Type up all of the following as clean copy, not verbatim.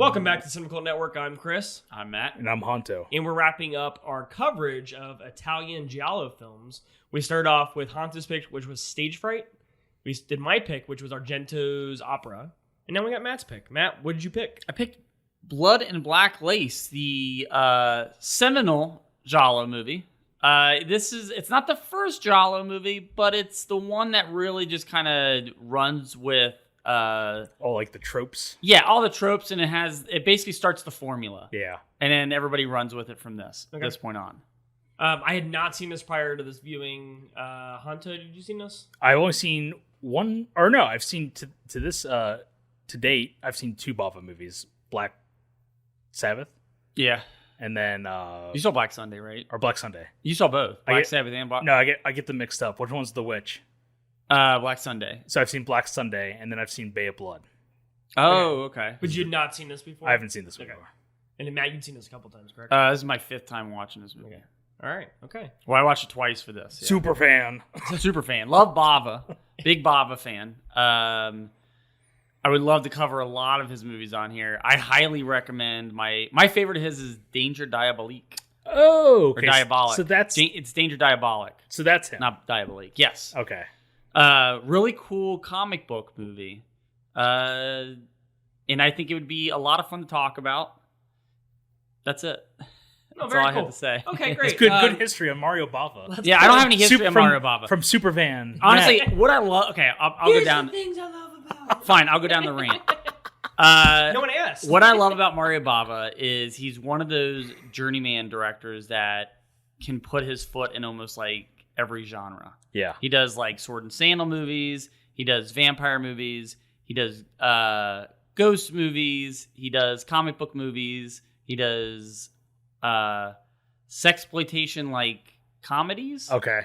Welcome back to Cinema Cult Network. I'm Chris. I'm Matt. And I'm Honto. And we're wrapping up our coverage of Italian Giallo films. We started off with Honto's pick, which was Stage Fright. We did my pick, which was Argento's Opera. And now we got Matt's pick. Matt, what did you pick? I picked Blood and Black Lace, the seminal Giallo movie. It's not the first Giallo movie, but it's the one that really just kind of runs with like the tropes. Yeah, all the tropes, and it basically starts the formula. Yeah. And then everybody runs with it from this point on. I had not seen this prior to this viewing. Honto, did you see this? I've only seen one, or no, I've seen to date, I've seen two Bava movies, Black Sabbath. Yeah. And then you saw Black Sunday, right? Or Black Sunday. You saw both. Black Sabbath and Black. No, I get them mixed up. Which one's the witch? Black Sunday. So I've seen Black Sunday, and then I've seen Bay of Blood. Oh, okay. But you'd not seen this before? I haven't seen this before. And then Matt, you'd seen this a couple times, correct? This is my fifth time watching this movie. Okay. All right. Okay. Well, I watched it twice for this. Yeah. Super fan. Super fan. Love Bava. Big Bava fan. I would love to cover a lot of his movies on here. I highly recommend my favorite of his is Danger Diabolique. Oh, okay. Or Diabolic. So it's Danger Diabolic. So that's him. Not Diabolique. Yes. Okay. Really cool comic book movie. And I think it would be a lot of fun to talk about. That's it. That's all I have to say. Okay, great. It's good history on Mario Bava. Yeah, I don't have any history on Mario Bava. From Supervan. Honestly, what I love... Okay, I'll go down... The things I love about Fine, I'll go down the rant. No one asked. What I love about Mario Bava is he's one of those journeyman directors that can put his foot in almost like every genre. Yeah. He does like sword and sandal movies. He does vampire movies. He does ghost movies. He does comic book movies. He does sexploitation like comedies. Okay.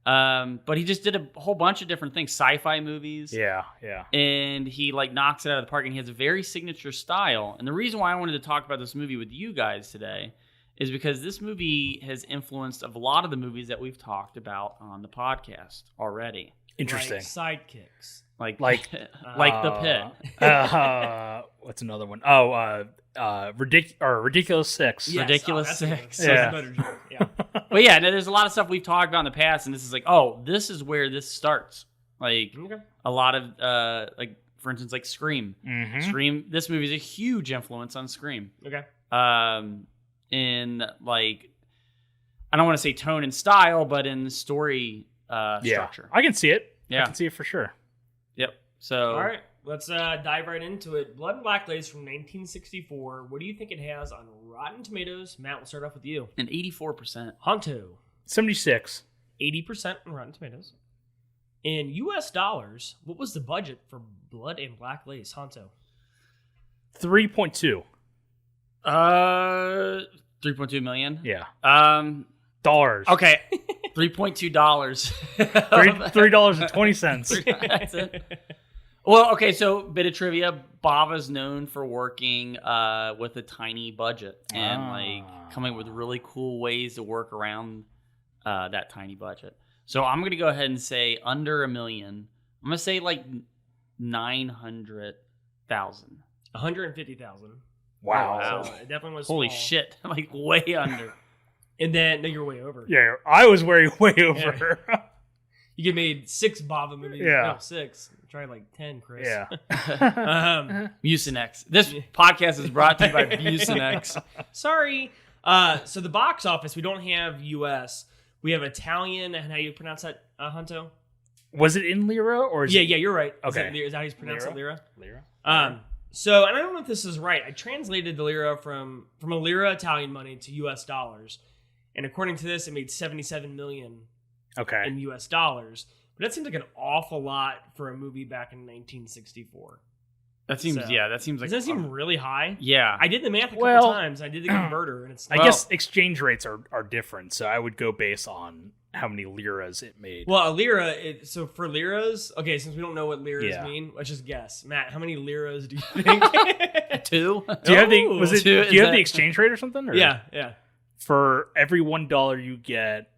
But he just did a whole bunch of different things, sci-fi movies. Yeah, yeah. And he like knocks it out of the park, and he has a very signature style. And the reason why I wanted to talk about this movie with you guys today is because this movie has influenced a lot of the movies that we've talked about on the podcast already. Interesting. Like sidekicks. Like The Pit. What's another one? Oh, Ridiculous Six. Yes. Ridiculous Six. Yeah. Better joke. Yeah. But yeah, there's a lot of stuff we've talked about in the past, and this is like, oh, this is where this starts. Like a lot of like, for instance, like Scream. Mm-hmm. Scream. This movie is a huge influence on Scream. Okay. In like, I don't want to say tone and style, but in story structure. I can see it. Yeah. I can see it for sure. Yep. So all right, let's dive right into it. Blood and Black Lace from 1964. What do you think it has on Rotten Tomatoes? Matt, we'll start off with you. an 84%. Honto. 76. 80% on Rotten Tomatoes. In U.S. dollars, what was the budget for Blood and Black Lace? Honto. 3.2. 3.2 million. Yeah. Dollars. Okay. $3.2. $3.20. That's it. Well, okay, so bit of trivia. Bava's known for working with a tiny budget and like coming up with really cool ways to work around that tiny budget. So I'm going to go ahead and say under $1 million. I'm going to say like 900,000. 150,000. Wow. So it definitely was Holy small. shit. Like way under. And then, no, you're way over. Yeah, I was way over. Yeah. You get made 6 Bava movies. Yeah. No, 6. Try like 10, Chris. Yeah. Mucinex. This podcast is brought to you by Mucinex. Sorry. So the box office, we don't have U.S. We have Italian, and how do you pronounce that, Honto? Was it in lira or is Yeah, it? you're right. Okay. Is that how you pronounce it, lira? Lira. So, and I don't know if this is right. I translated the lira from a lira Italian money to U.S. dollars. And according to this, it made $77 million in U.S. dollars. But that seems like an awful lot for a movie back in 1964. That seems, that seems like... Does that seem really high? Yeah. I did the math a couple times. I did the converter, and it's... I guess exchange rates are different, so I would go based on how many liras it made. Well, a lira, so for liras... Okay, since we don't know what liras mean, let's just guess. Matt, how many liras do you think? 2? Do you have the exchange rate or something? Or? Yeah. For every $1 you get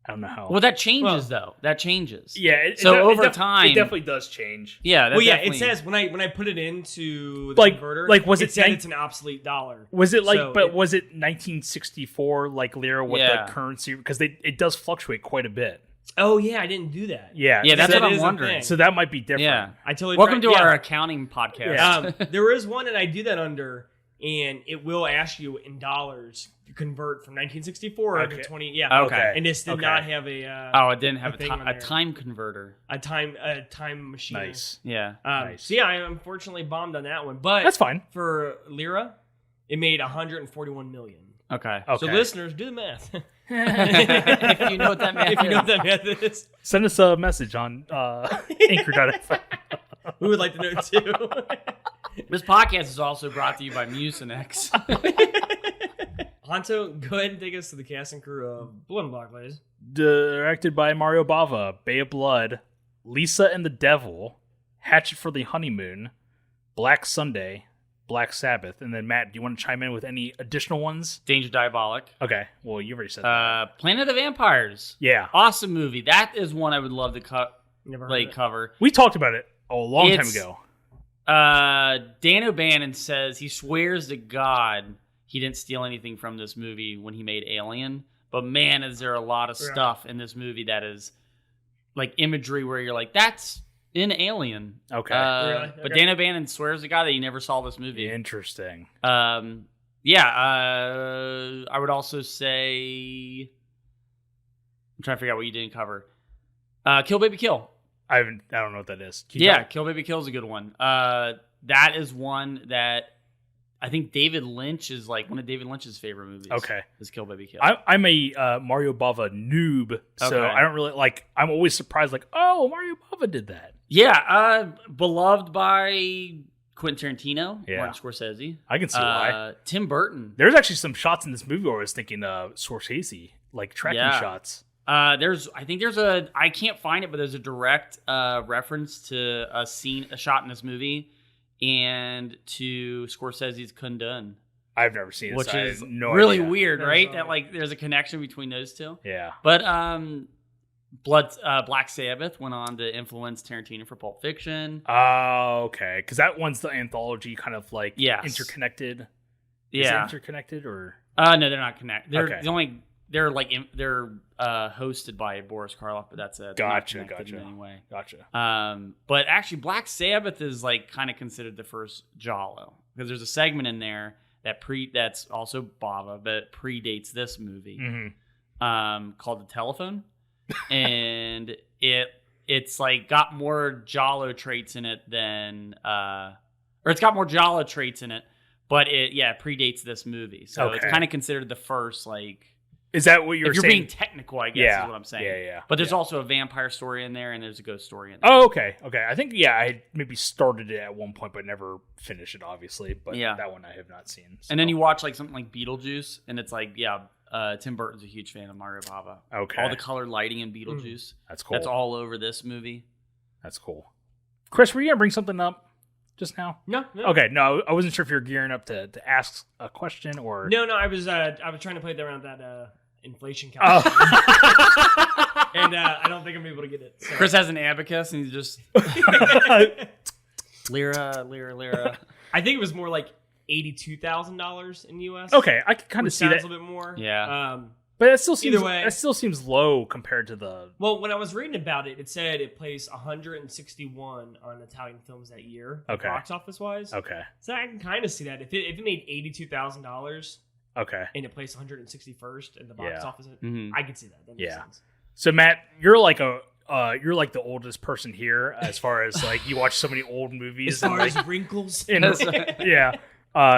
I don't know how. Well, that changes though. That changes. Yeah. Over time, it definitely does change. Yeah. It says when I put it into the converter, was it said it's an obsolete dollar. Was it was it 1964 lira with the currency? Because it does fluctuate quite a bit. Oh yeah, I didn't do that. Yeah, that's what I'm wondering. So that might be different. Yeah, I totally. Welcome to our accounting podcast. Yeah. There is one that I do that under, and it will ask you in dollars to convert from 1964 to 20. Yeah. Okay. And this did not have a. It didn't have a time converter. A time machine. Nice. Yeah. Nice. So yeah, I unfortunately bombed on that one, but that's fine. For lira, it made 141 million. Okay. So listeners, do the math. If you know what that math is. Send us a message on Anchor.fm. We would like to know too. This podcast is also brought to you by Mucinex. Hanto, go ahead and take us to the cast and crew of Blood and Block, ladies. Directed by Mario Bava, Bay of Blood, Lisa and the Devil, Hatchet for the Honeymoon, Black Sunday, Black Sabbath, and then Matt, do you want to chime in with any additional ones? Danger Diabolic. Okay, well you already said that. Planet of the Vampires. Yeah, awesome movie. That is one I would love to cover. We talked about it a long time ago. Dan O'Bannon says he swears to God he didn't steal anything from this movie when he made Alien, but man, is there a lot of stuff in this movie that is like imagery where you're like, that's in Alien. Okay. Really? But Dan O'Bannon swears to God that he never saw this movie. Interesting. I would also say, I'm trying to figure out what you didn't cover. Kill Baby Kill. I don't know what that is. Kill Baby Kill is a good one. That is one that I think David Lynch is like one of David Lynch's favorite movies. Okay. Is Kill Baby Kill. I'm a Mario Bava noob, so I don't really I'm always surprised oh, Mario Bava did that. Yeah, beloved by Quentin Tarantino, Martin Scorsese. I can see why. Tim Burton. There's actually some shots in this movie where I was thinking Scorsese, like tracking shots. I can't find it, but there's a direct reference to a shot in this movie and to Scorsese's Kundun. I've never seen it, which so is no really idea. weird, right? That there's a connection between those two. Yeah. But Black Sabbath went on to influence Tarantino for Pulp Fiction. Oh, okay. Because that one's the anthology, kind of interconnected. Yeah. Is it interconnected or? No, they're not connected. They're okay. They're hosted by Boris Karloff, but that's it. Gotcha. Anyway. Gotcha. But actually, Black Sabbath is kind of considered the first Giallo because there's a segment in there that's also Bava, but predates this movie, called The Telephone, and it's got more Giallo traits in it than it's got more Giallo traits in it, but it predates this movie, so it's kind of considered the first Is that what you're saying? If you're being technical, I guess is what I'm saying. Yeah. But there's also a vampire story in there, and there's a ghost story in there. Oh, okay. I think, I maybe started it at one point, but never finished it, obviously. But that one I have not seen. So. And then you watch something like Beetlejuice, and it's Tim Burton's a huge fan of Mario Bava. Okay. All the colored lighting in Beetlejuice. That's cool. That's all over this movie. That's cool. Chris, were you going to bring something up just now? No. Okay, no, I wasn't sure if you were gearing up to ask a question or... No, I was trying to play around that... inflation calculator. And I don't think I'm able to get it. So. Chris has an abacus and he's just lira. I think it was more like $82,000 in the US. Okay, I can kind of see that. A little bit more. Yeah. But that still seems low compared to the... Well, when I was reading about it, it said it placed 161 on Italian films that year, box office wise. Okay. So I can kind of see that if it made $82,000. Okay. And it placed 161st in the box office. I can see that. That makes sense. So Matt, you're like the oldest person here as far as you watch so many old movies. As far as wrinkles. Yeah.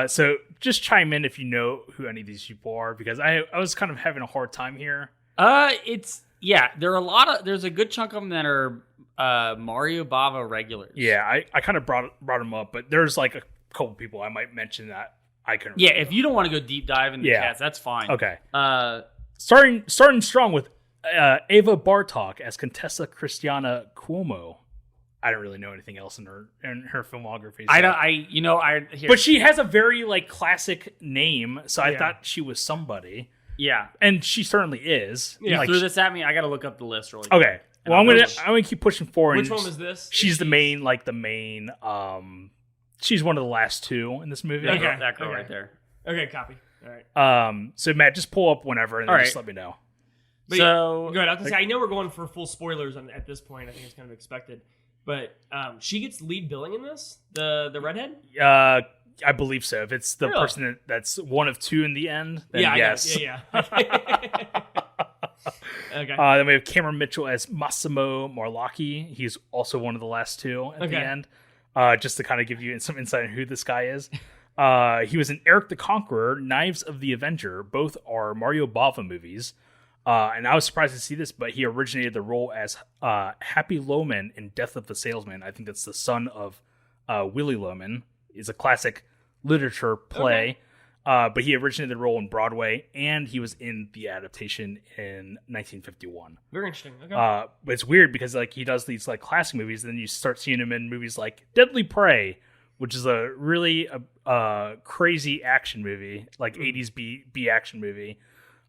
So just chime in if you know who any of these people are, because I was kind of having a hard time here. There's a good chunk of them that are Mario Bava regulars. Yeah, I kind of brought them up, but there's a couple people I might mention that I can. Yeah, if you don't want to go deep dive into the cast, that's fine. Okay. Starting strong with Ava Bartok as Contessa Christiana Cuomo. I don't really know anything else in her filmography. So. Here. But she has a very classic name, so I thought she was somebody. Yeah. And she certainly is. Yeah. Like, Threw this at me. I got to look up the list really quick. Okay. Well, I'm gonna keep pushing forward. Which one was this? She's the main. She's one of the last two in this movie. Okay. That girl right there. Okay, copy. All right. So Matt, just pull up whenever and then just let me know. But so good. I was gonna say I know we're going for full spoilers at this point. I think it's kind of expected. But she gets lead billing in this. The redhead. I believe so. If it's the person that's one of two in the end, then yes. Yeah. Okay. Then we have Cameron Mitchell as Massimo Morlacchi. He's also one of the last two at the end. Just to kind of give you some insight on who this guy is. He was in Eric the Conqueror, Knives of the Avenger. Both are Mario Bava movies. And I was surprised to see this, but he originated the role as Happy Lohman in Death of the Salesman. I think that's the son of Willie Loman. It's a classic literature play. But he originated the role in Broadway, and he was in the adaptation in 1951. Very interesting. Okay. But it's weird because like he does these like classic movies, and then you start seeing him in movies like Deadly Prey, which is a really crazy action movie, like 80s B action movie.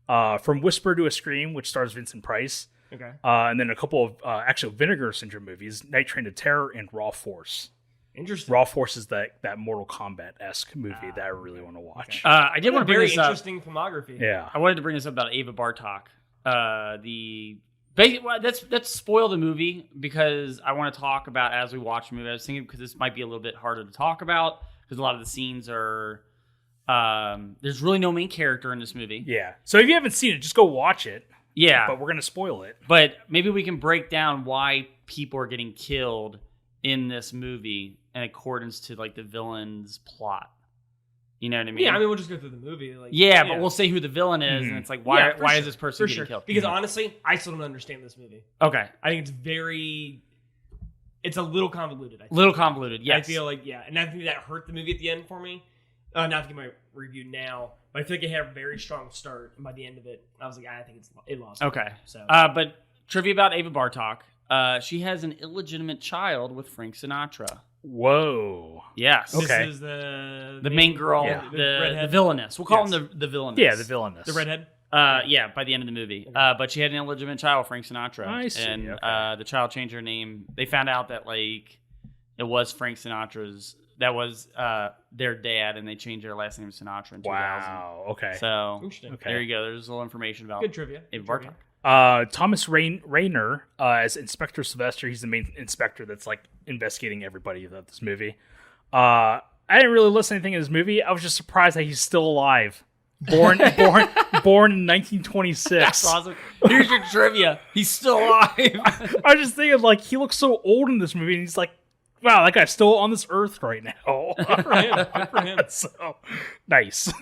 From Whisper to a Scream, which stars Vincent Price. Okay. And then a couple of actual Vinegar Syndrome movies, Night Train to Terror and Raw Force. Interesting. Raw Force is that Mortal Kombat-esque movie that I really want to watch. Okay. I did want to bring very this up. interesting filmography. Yeah. I wanted to bring this up about Ava Bartok. Let's spoil the movie because I want to talk about as we watch the movie. I was thinking because this might be a little bit harder to talk about because a lot of the scenes are there's really no main character in this movie. Yeah. So if you haven't seen it, just go watch it. Yeah. But we're going to spoil it. But maybe we can break down why people are getting killed in this movie in accordance to like the villain's plot. You know what I mean? Yeah, I mean we'll just go through the movie. Like, but we'll say who the villain is, and it's like why is this person getting killed? Because honestly, I still don't understand this movie. Okay, I think it's a little convoluted. I think. Little convoluted. Yes, I feel like and I think that hurt the movie at the end for me. Not to get my review now, but I feel like it had a very strong start, and by the end of it, I was like, I think it lost. Okay, so but trivia about Ava Bartok. She has an illegitimate child with Frank Sinatra. Whoa. Yes. Okay. This is the main girl, the villainess. We'll call him the villainess. Yeah, the villainess. The redhead? By the end of the movie. But she had an illegitimate child with Frank Sinatra. I see. And the child changed her name. They found out that like it was Frank Sinatra's, that was their dad, and they changed their last name to Sinatra in 2000. Wow. Okay. So Interesting. there you go. There's a little information about Good trivia. Ava Bartok. Thomas Reiner as Inspector Sylvester. He's the main inspector that's like investigating everybody about this movie. I didn't really listen to anything in this movie. I was just surprised that he's still alive. Born in 1926. That's awesome. Here's your trivia. He's still alive. I was just thinking like he looks so old in this movie, and he's like, wow, that guy's still on this earth right now. Good for him. So nice.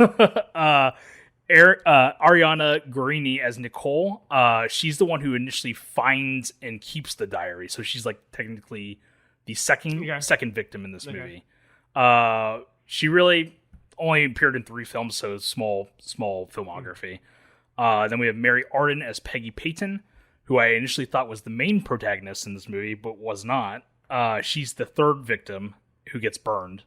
Arianna Gorini as Nicole. She's the one who initially finds and keeps the diary, so she's like technically the second victim in this movie. She really only appeared in 3 films, so small filmography. Then we have Mary Arden as Peggy Payton, who I initially thought was the main protagonist in this movie, but was not. She's the 3rd victim who gets burned.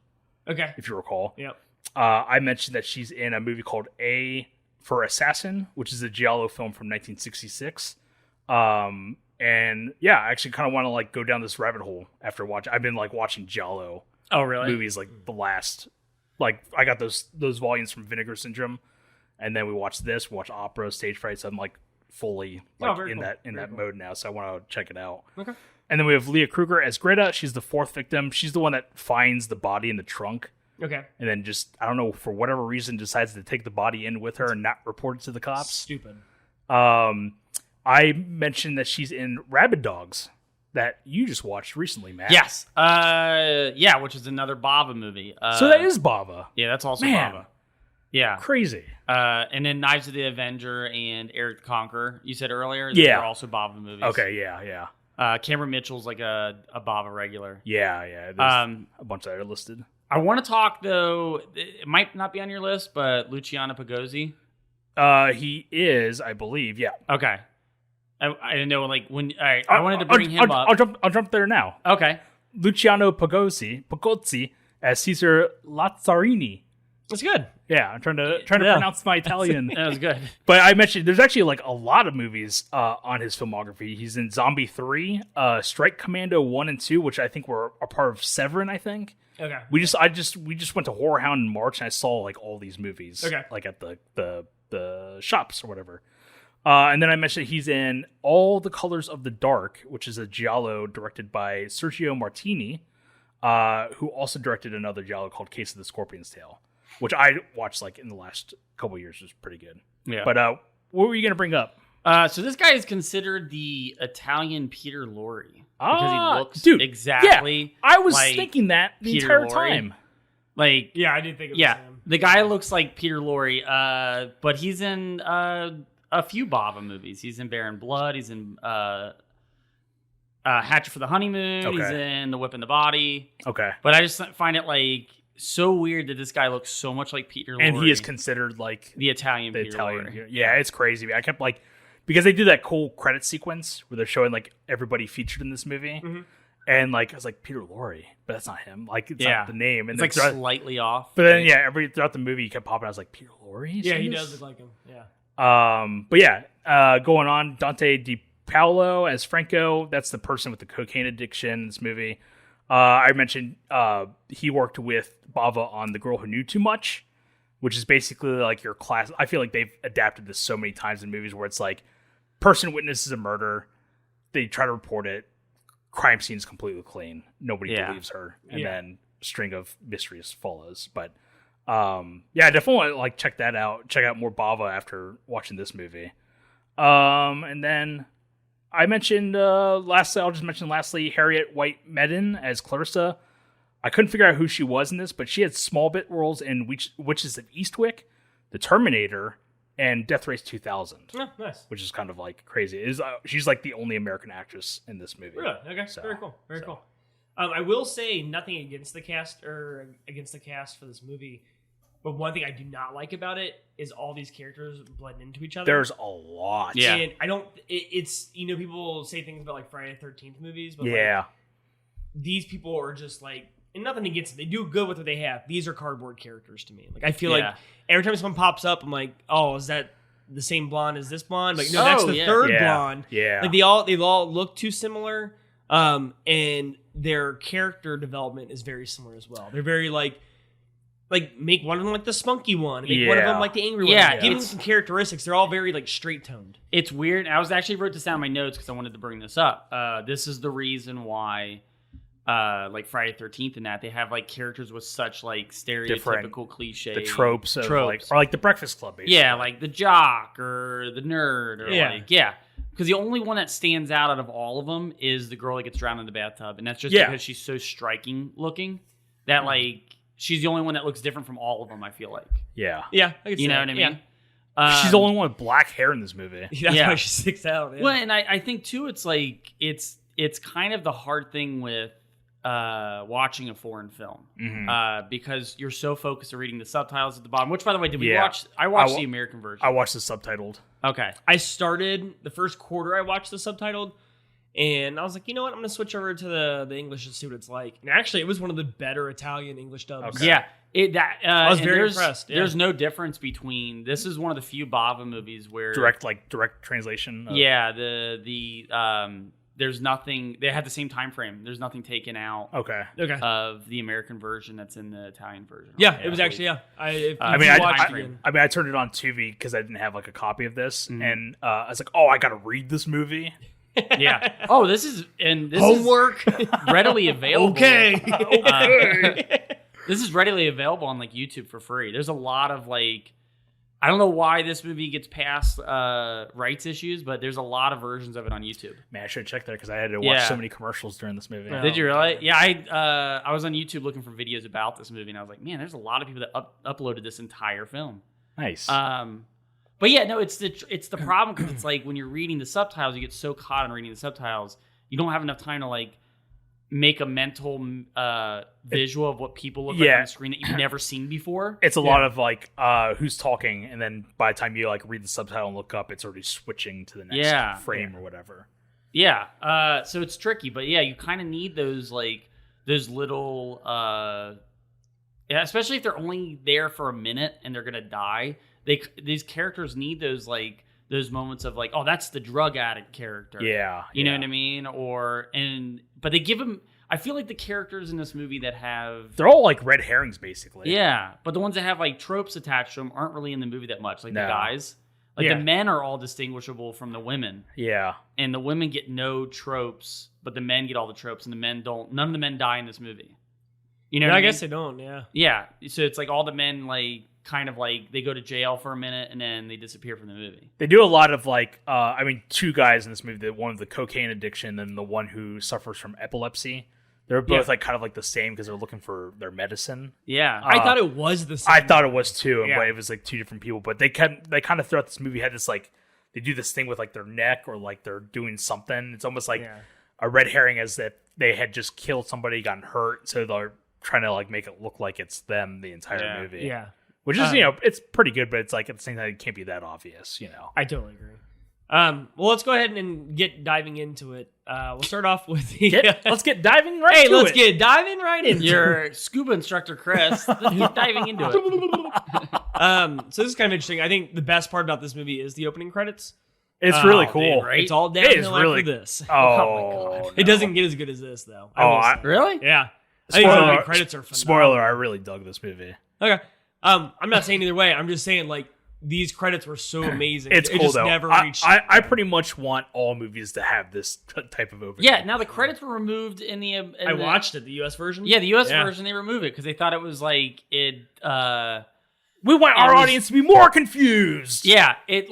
Okay, if you recall. Yep. I mentioned that she's in a movie called A for Assassin, which is a Giallo film from 1966. And yeah, I actually kind of want to like go down this rabbit hole after watching. I've been like watching Giallo movies like the last, like I got those volumes from Vinegar Syndrome, and then we watched opera, stage fright. So I'm like fully like in that mode now. So I want to check it out. Okay. And then we have Leah Krugher as Greta. She's the 4th victim. She's the one that finds the body in the trunk. Okay. And then just, I don't know, for whatever reason, decides to take the body in with her and not report it to the cops. Stupid. I mentioned that she's in Rabid Dogs that you just watched recently, Matt. Yes. Which is another Bava movie. So that is Bava. Yeah, that's also Man. Bava. Yeah. Crazy. And then Knives of the Avenger and Eric the Conqueror, you said earlier? Yeah. They're also Bava movies. Okay, yeah. Cameron Mitchell's like a Bava regular. Yeah. There's a bunch that are listed. I want to talk, though, it might not be on your list, but Luciano Pigoizz. He is, I believe, yeah. Okay. I didn't know, like, when... All right, I wanted to bring him up. I'll jump there now. Okay. Luciano Pigoizz as Caesar Lazzarini. That's good. Yeah, I'm trying to pronounce my Italian. That was good. But I mentioned there's actually like a lot of movies on his filmography. He's in Zombie 3, Strike Commando 1 and 2, which I think were a part of Severin, I think. Okay. We just went to Horror Hound in March and I saw like all these movies. Okay. Like at the shops or whatever. And then I mentioned he's in All the Colors of the Dark, which is a Giallo directed by Sergio Martini, who also directed another Giallo called Case of the Scorpion's Tail, which I watched like in the last couple of years. It was pretty good. Yeah. But what were you going to bring up? So this guy is considered the Italian Peter Lorre because he looks exactly. Yeah, I was like thinking that the Peter entire Lorre. time. Like, Yeah, I did think it was him. the guy looks like Peter Lorre, but he's in a few Bava movies. He's in Baron Blood. He's in Hatchet for the Honeymoon. Okay. He's in The Whip and the Body. Okay. But I just find it like so weird that this guy looks so much like Peter Lorre. And he is considered like the Italian Peter Italian. Lorre. Yeah, it's crazy. I kept like, because they do that cool credit sequence where they're showing like everybody featured in this movie. Mm-hmm. And like, I was like, Peter Lorre, but that's not him. Like, it's not the name. And it's like slightly off. But then, throughout the movie, he kept popping. I was like, Peter Lorre? Yeah, he does look like him. Yeah. But yeah, going on, Dante Di Paolo as Franco. That's the person with the cocaine addiction in this movie. I mentioned he worked with Bava on The Girl Who Knew Too Much, which is basically like your class. I feel like they've adapted this so many times in movies where it's like, person witnesses a murder, they try to report it, crime scene's completely clean, nobody believes her, and then string of mysteries follows. But yeah, definitely want to like check that out. Check out more Bava after watching this movie. And then I mentioned lastly Harriet White Medin as Clarissa. I couldn't figure out who she was in this, but she had small bit roles in Witches of Eastwick, The Terminator, and Death Race 2000. Oh, nice. Which is kind of like crazy. She's like the only American actress in this movie. Really? Okay. So, very cool. Very cool. I will say nothing against the cast for this movie, but one thing I do not like about it is all these characters blend into each other. There's a lot. Yeah. And I don't. It's people say things about like Friday the 13th movies, but like, these people are just like. And nothing against them. They do good with what they have. These are cardboard characters to me. Like I feel like every time someone pops up, I'm like, oh, is that the same blonde as this blonde? Like, no, that's the third blonde. Yeah. Like they all look too similar. And their character development is very similar as well. They're very like make one of them like the spunky one. Make one of them like the angry one. Yeah. Give them some characteristics. They're all very like straight toned. It's weird. I was actually wrote this down in my notes because I wanted to bring this up. This is the reason why like Friday 13th and that they have like characters with such like stereotypical cliche, the tropes of like, or like the Breakfast Club, basically. Yeah, like the jock or the nerd or because the only one that stands out of all of them is the girl that gets drowned in the bathtub, and that's just because she's so striking looking that like she's the only one that looks different from all of them. I feel like I can you know what I mean. She's the only one with black hair in this movie. That's why she sticks out. Well, and I think too, it's like it's kind of the hard thing with watching a foreign film because you're so focused on reading the subtitles at the bottom, which by the way, I watched the American version. I watched the subtitled. Okay. I started the first quarter, I watched the subtitled, and I was like, you know what, I'm going to switch over to the English and see what it's like. And actually, it was one of the better Italian English dubs. Okay. Yeah. I was very impressed. Yeah. There's no difference between, this is one of the few Bava movies where direct translation. There's nothing. They had the same time frame. There's nothing taken out. Okay. Of the American version that's in the Italian version. Yeah, it was actually I turned it on Tubi because I didn't have like a copy of this, and I was like, oh, I got to read this movie. Yeah. Oh, this is homework readily available. Okay. This is readily available on like YouTube for free. There's a lot of like. I don't know why this movie gets past rights issues, but there's a lot of versions of it on YouTube. Man, I should check that because I had to watch so many commercials during this movie. Did you really? Yeah, I was on YouTube looking for videos about this movie, and I was like, man, there's a lot of people that uploaded this entire film. Nice. But yeah, no, it's the problem because it's like when you're reading the subtitles, you get so caught in reading the subtitles, you don't have enough time to like make a mental visual of what people look like on the screen that you've never seen before. It's a lot of like who's talking, and then by the time you like read the subtitle and look up, it's already switching to the next frame or whatever. Yeah. So it's tricky, but yeah, you kind of need those little Yeah, especially if they're only there for a minute and they're gonna die. These characters need those those moments of like, oh, that's the drug addict character. Yeah, you know what I mean? But they give them. I feel like the characters in this movie that they're all like red herrings, basically. Yeah, but the ones that have like tropes attached to them aren't really in the movie that much. Like the guys, the men are all distinguishable from the women. Yeah, and the women get no tropes, but the men get all the tropes, and the men don't. None of the men die in this movie. You know, I guess they don't. Yeah, yeah. So it's like all the men kind of they go to jail for a minute and then they disappear from the movie. They do a lot of two guys in this movie. One of the cocaine addiction and the one who suffers from epilepsy. They're both kind of the same because they're looking for their medicine. Yeah, I thought it was the same. I thought it was too, but it was two different people. But they kind of throughout this movie had this they do this thing with their neck or they're doing something. It's almost like a red herring, as if they had just killed somebody, gotten hurt, so they're trying to make it look like it's them the entire movie. Yeah. Which is, it's pretty good, but it's at the same time, it can't be that obvious, I totally agree. Well, let's go ahead and get diving into it. We'll start off with let's get diving right into it. Let's get diving right into your scuba instructor, Chris. Let's get diving into it. So this is kind of interesting. I think the best part about this movie is the opening credits. It's really cool. Dude, right? It's all downhill after this. Oh, my God. It doesn't get as good as this, though. Really? Yeah. Spoiler, I think the credits are phenomenal. Spoiler, I really dug this movie. Okay. I'm not saying either way. I'm just saying, these credits were so amazing. It's cool, just though. Never reached. I pretty much want all movies to have this type of opening. Yeah, now the credits were removed in the... I watched it, the U.S. version. Yeah, the U.S. version, they removed it because they thought it was we want our audience to be more confused. Yeah, it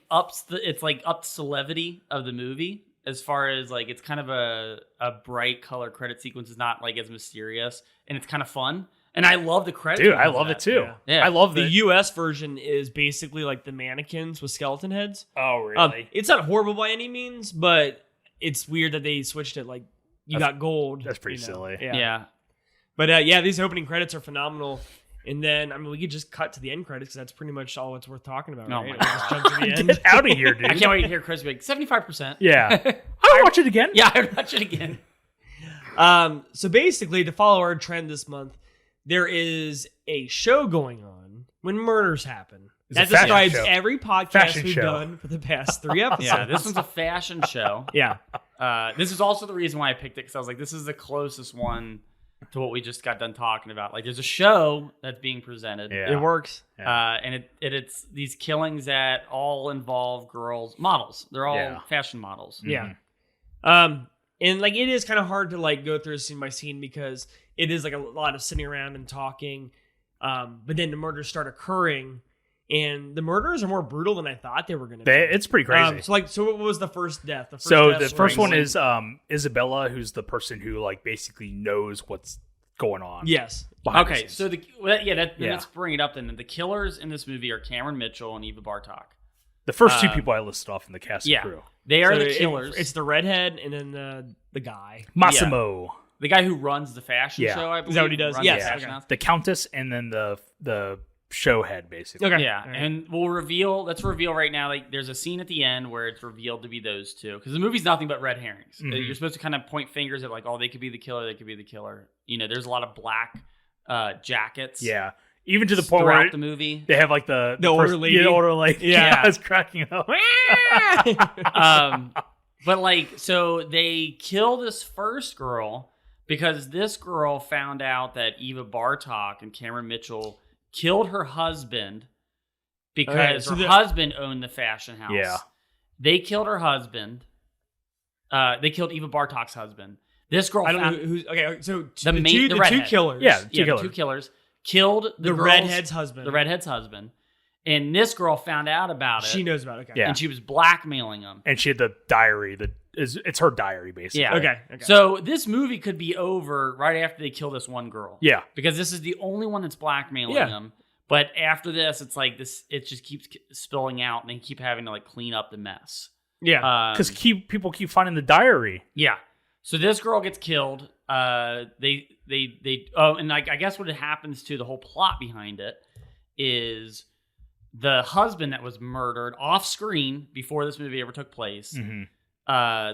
ups the levity of the movie as far as it's kind of a bright color credit sequence. Is not as mysterious, and it's kind of fun. And I love the credits. Dude, I love it too. Yeah. I love the U.S. version is basically the mannequins with skeleton heads. Oh, really? It's not horrible by any means, but it's weird that they switched it. You got gold. That's pretty silly. Yeah. But these opening credits are phenomenal. And then, we could just cut to the end credits because that's pretty much all it's worth talking about, right? Just jump to the end. Get out of here, dude. I can't wait to hear Chris be 75%. Yeah. I'll watch it again. Yeah, I'd watch it again. So basically, to follow our trend this month, there is a show going on when murders happen. That describes every podcast we've done for the past 3 episodes. Yeah, this one's a fashion show. Yeah. This is also the reason why I picked it, because I was this is the closest one to what we just got done talking about. There's a show that's being presented. Yeah. It works. Yeah. And it's these killings that all involve models. They're all fashion models. Yeah. And it is kind of hard to go through scene by scene because it is a lot of sitting around and talking. But then the murders start occurring, and the murders are more brutal than I thought they were going to be. It's pretty crazy. So what was the first death? The first one is Isabella, who's the person who basically knows what's going on. Yes. Okay, so let's bring it up then. The killers in this movie are Cameron Mitchell and Eva Bartok. The first 2 people I listed off in the cast and crew. They are the killers. It's the redhead and then the guy. Massimo. Yeah. The guy who runs the fashion show, I believe. Is that what he does? Yes. The Countess and then the show head, basically. Okay. Yeah, right. And let's reveal right now, there's a scene at the end where it's revealed to be those 2. Because the movie's nothing but red herrings. Mm-hmm. You're supposed to kind of point fingers at they could be the killer, they could be the killer. There's a lot of black jackets. Yeah. Even to the point where the movie, they have the older lady. The older lady. Yeah. I was cracking up. But so they kill this first girl because this girl found out that Eva Bartok and Cameron Mitchell killed her husband because her husband owned the fashion house. Yeah. They killed her husband. They killed Eva Bartok's husband. This girl found... Okay, so the 2 killers. Yeah, the 2 killers killed the redhead's husband. The redhead's husband. And this girl found out about it. She knows about it. Okay. Yeah. And she was blackmailing him. And she had the diary. It's her diary, basically. Yeah. Okay. So this movie could be over right after they kill this one girl. Yeah. Because this is the only one that's blackmailing them. But after this, it's this. It just keeps spilling out, and they keep having to clean up the mess. Yeah. Because people keep finding the diary. Yeah. So this girl gets killed. And I guess what happens to the whole plot behind it is the husband that was murdered off screen before this movie ever took place. Mm-hmm.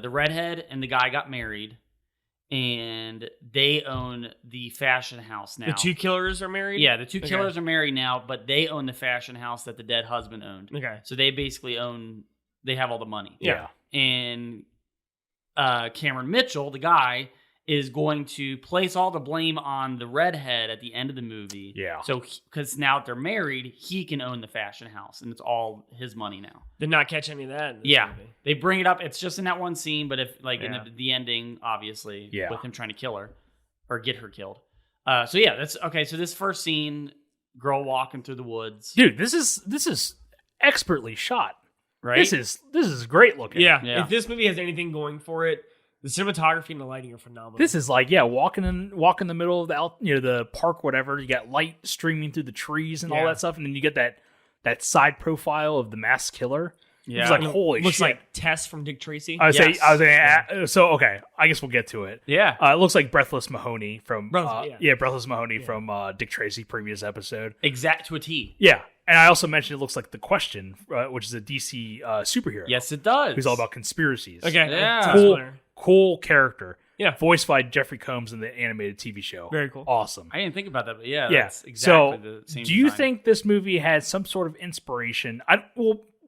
The redhead and the guy got married, and they own the fashion house now. The two killers are married? Yeah, the two killers are married now, but they own the fashion house that the dead husband owned. Okay. So they basically they have all the money. Yeah. And Cameron Mitchell, the guy, is going to place all the blame on the redhead at the end of the movie. Yeah. So, because now that they're married, he can own the fashion house, and it's all his money now. Did not catch any of that in this movie. They bring it up. It's just in that one scene, but if in the ending, obviously, with him trying to kill her or get her killed. So that's okay. So this first scene, girl walking through the woods. Dude, this is expertly shot. Right? This is great looking. Yeah. If this movie has anything going for it, the cinematography and the lighting are phenomenal. This is like walking in the middle of the park, whatever. You got light streaming through the trees and all that stuff, and then you get that side profile of the masked killer. Yeah, it's like holy looks shit. like Tess from Dick Tracy. I was saying, so okay. I guess we'll get to it. Yeah, it looks like Breathless Mahoney from Breathless Mahoney Yeah. from Dick Tracy previous episode. Exact to a T. Yeah, and I also mentioned it looks like The Question, which is a DC superhero. Yes, it does. Who's all about conspiracies. Okay, yeah, cool character. Yeah, voiced by Jeffrey Combs in the animated TV show. Very cool. Awesome. I didn't think about that, but that's exactly the same. Do you design. think this movie had some sort of inspiration?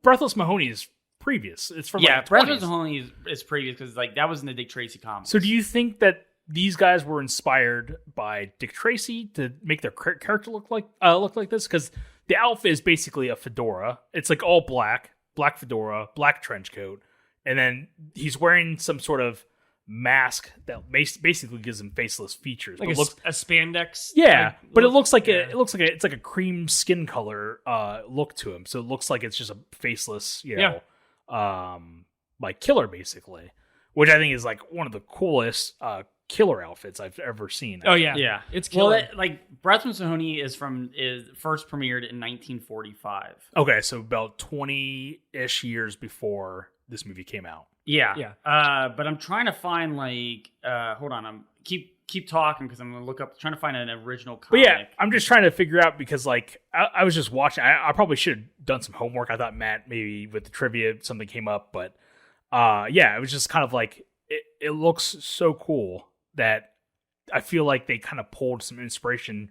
Breathless Mahoney is previous. It's from Breathless Mahoney is previous because that was in the Dick Tracy comics. So do you think that these guys were inspired by Dick Tracy to make their character look like this? Because the outfit is basically a fedora. It's like all black fedora, black trench coat, and then he's wearing some sort of mask that basically gives him faceless features. Like a spandex. Yeah, but it looks like it's like a cream skin color look to him. So it looks like it's just a faceless, like killer basically, which I think is like one of the coolest killer outfits I've ever seen. Oh yeah, it's killer. Well, Breathless Mahoney is first premiered in 1945. Okay, so about 20-ish years before this movie came out. Yeah. But I'm trying to find hold on. I'm keep talking because I'm gonna trying to find an original comic. But yeah, I'm just trying to figure out because I was just watching. I probably should have done some homework. I thought Matt maybe with the trivia something came up, but it was just kind of like it looks so cool that I feel like they kind of pulled some inspiration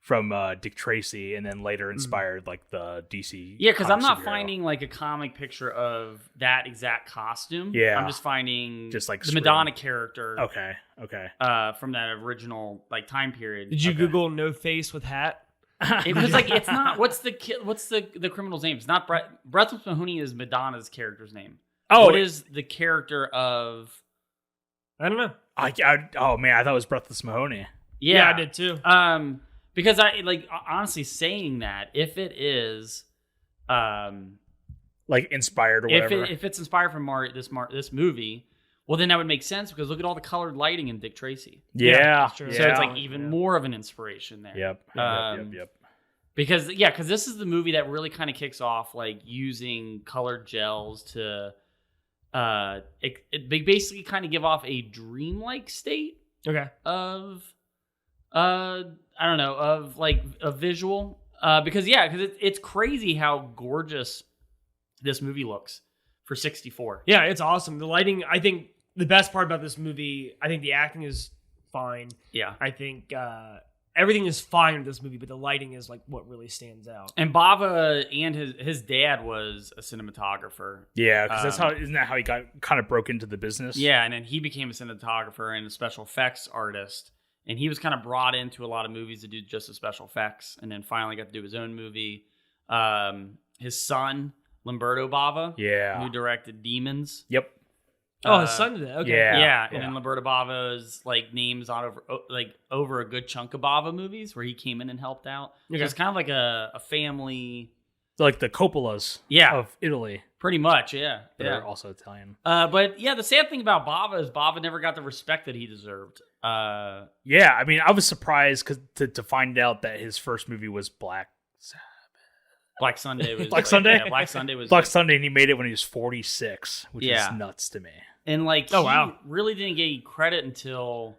from Dick Tracy and then later inspired the DC. Yeah, because I'm not finding a comic picture of that exact costume. Yeah, I'm just finding just the Madonna character. Okay. From that original time period. Did you Google no face with hat? It was it's not. What's the criminal's name? It's not Breathless Mahoney is Madonna's character's name. Oh, what is the character of? I don't know. I thought it was Breathless Mahoney. Yeah, I did too. Because I honestly saying that if it is, inspired or whatever, if it's inspired from this movie, well then that would make sense because look at all the colored lighting in Dick Tracy. Yeah, so it's even more of an inspiration there. Yep. Because this is the movie that really kind of kicks off using colored gels to, they basically kind of give off a dreamlike state. Okay. Of I don't know, of a visual. Because it's crazy how gorgeous this movie looks for 64. Yeah, it's awesome. The lighting, I think the best part about this movie, I think the acting is fine. Yeah. I think everything is fine in this movie, but the lighting is what really stands out. And Bava and his dad was a cinematographer. Yeah, because isn't that how he got kind of broke into the business? Yeah, and then he became a cinematographer and a special effects artist. And he was kind of brought into a lot of movies to do just the special effects, and then finally got to do his own movie. His son, Lamberto Bava, who directed Demons. Yep. His son did that. Okay. Yeah. And then Lamberto Bava's names on over a good chunk of Bava movies where he came in and helped out. Okay. So it's kind of like a family. Like the Coppolas of Italy. Pretty much, yeah. They're also Italian. But the sad thing about Bava is Bava never got the respect that he deserved. I mean, I was surprised to find out that his first movie was Black Sunday was Black Sunday? Yeah, Black Sunday was Black Sunday, and he made it when he was 46, which is nuts to me. And he really didn't get any credit until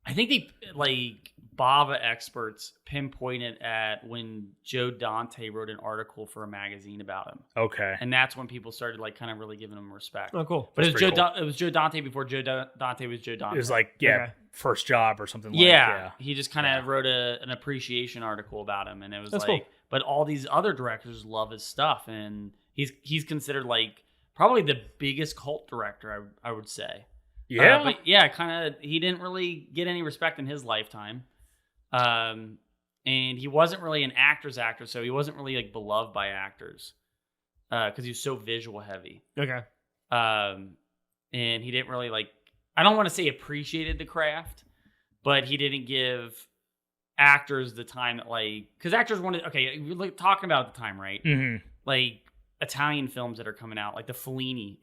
I think they Bava experts pinpointed at when Joe Dante wrote an article for a magazine about him. Okay. And that's when people started like kind of really giving him respect. Oh, cool. But That's it was Joe Dante before Dante was Joe Dante. It was like, first job or something like that. He just kind of wrote an appreciation article about him. And it was That's like, cool. But all these other directors love his stuff. And he's considered like probably the biggest cult director, I would say. Yeah. But he didn't really get any respect in his lifetime. And he wasn't really an actor's actor, so he wasn't really like beloved by actors because he was so visual heavy. Okay. And he didn't really like, I don't want to say appreciated the craft, but he didn't give actors the time that like, because actors wanted, we're like talking about at the time, right? Mm-hmm. Like Italian films that are coming out, like the Fellini,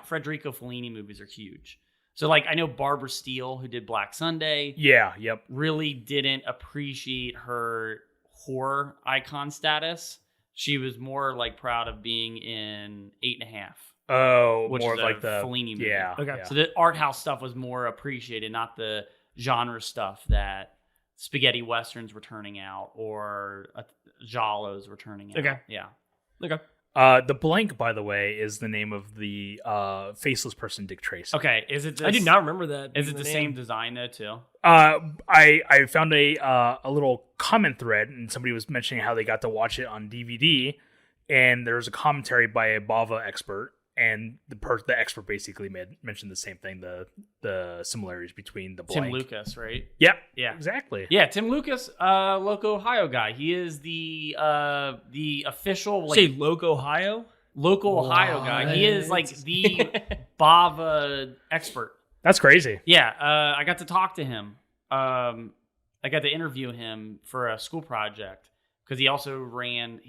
Federico Fellini movies are huge. So, like, I know Barbara Steele, who did Black Sunday, really didn't appreciate her horror icon status. She was more, like, proud of being in 8.5. Oh, which more is of like the the Fellini movie. Yeah. Okay. Yeah. So the art house stuff was more appreciated, not the genre stuff that spaghetti westerns were turning out or Giallos were turning out. Okay. Yeah. Okay. The blank, by the way, is the name of the faceless person, Dick Tracy. Okay, is it? I do not remember that. Is it the same design though too? I found a little comment thread, and somebody was mentioning how they got to watch it on DVD, and there was a commentary by a Bava expert, and the expert basically mentioned the same thing, the similarities between the blank. Tim Lucas, right? Yep. Yeah. Exactly. Yeah, Tim Lucas, Loco Ohio guy. He is the official Say Loco Ohio? Local Ohio guy. He is like the Bava expert. That's crazy. Yeah, I got to talk to him. I got to interview him for a school project because he also ran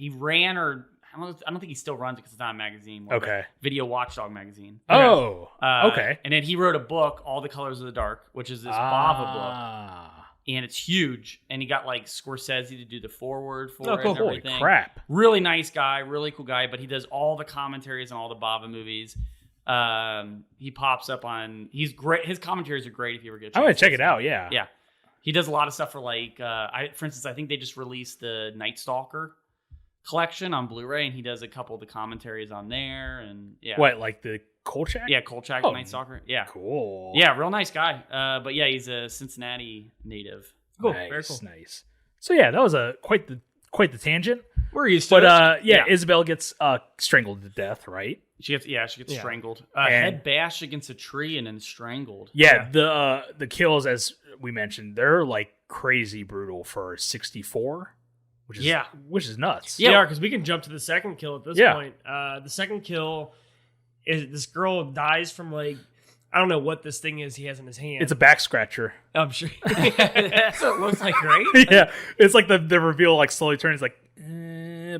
or I don't think he still runs it because it's not a magazine. Okay. Video Watchdog magazine. Oh, okay. And then he wrote a book, All the Colors of the Dark, which is this Bava book. And it's huge. And he got like Scorsese to do the foreword for it and everything. Holy crap. Really nice guy, really cool guy, but he does all the commentaries on all the Bava movies. He pops up on, he's great. His commentaries are great if you ever get a chance. I'm going to check it out, yeah. Yeah. He does a lot of stuff for like, for instance, I think they just released the Night Stalker collection on Blu-ray, and he does a couple of the commentaries on there. And yeah. What, like the Kolchak? Yeah, Kolchak, Night Stalker. Yeah. Cool. Yeah, real nice guy. But yeah, he's a Cincinnati native. Cool. Nice, very cool. Nice. So yeah, that was quite the tangent. We're used to it. Yeah, Isabel gets strangled to death, right? She gets strangled. Head bashed against a tree and then strangled. Yeah, the kills, as we mentioned, they're like crazy brutal for 64. Which is nuts. Yeah, because we can jump to the second kill at this point. The second kill is this girl dies from like, I don't know what this thing is he has in his hand. It's a back scratcher. I'm sure. That's what it looks like, right? Yeah, it's like the reveal like slowly turns like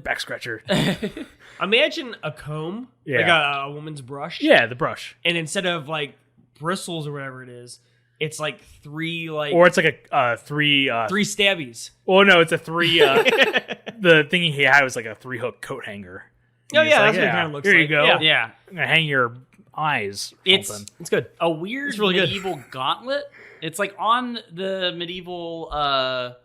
back scratcher. Imagine a comb, like a woman's brush. Yeah, the brush. And instead of like bristles or whatever it is, it's like three like, or it's like a three stabbies. Oh no, it's a three. The thing he had was like a 3-hook coat hanger. Oh yeah, that's what it kind of looks like. Here you go. Yeah, I'm gonna hang your eyes. It's good. A weird really medieval gauntlet. It's like on the medieval the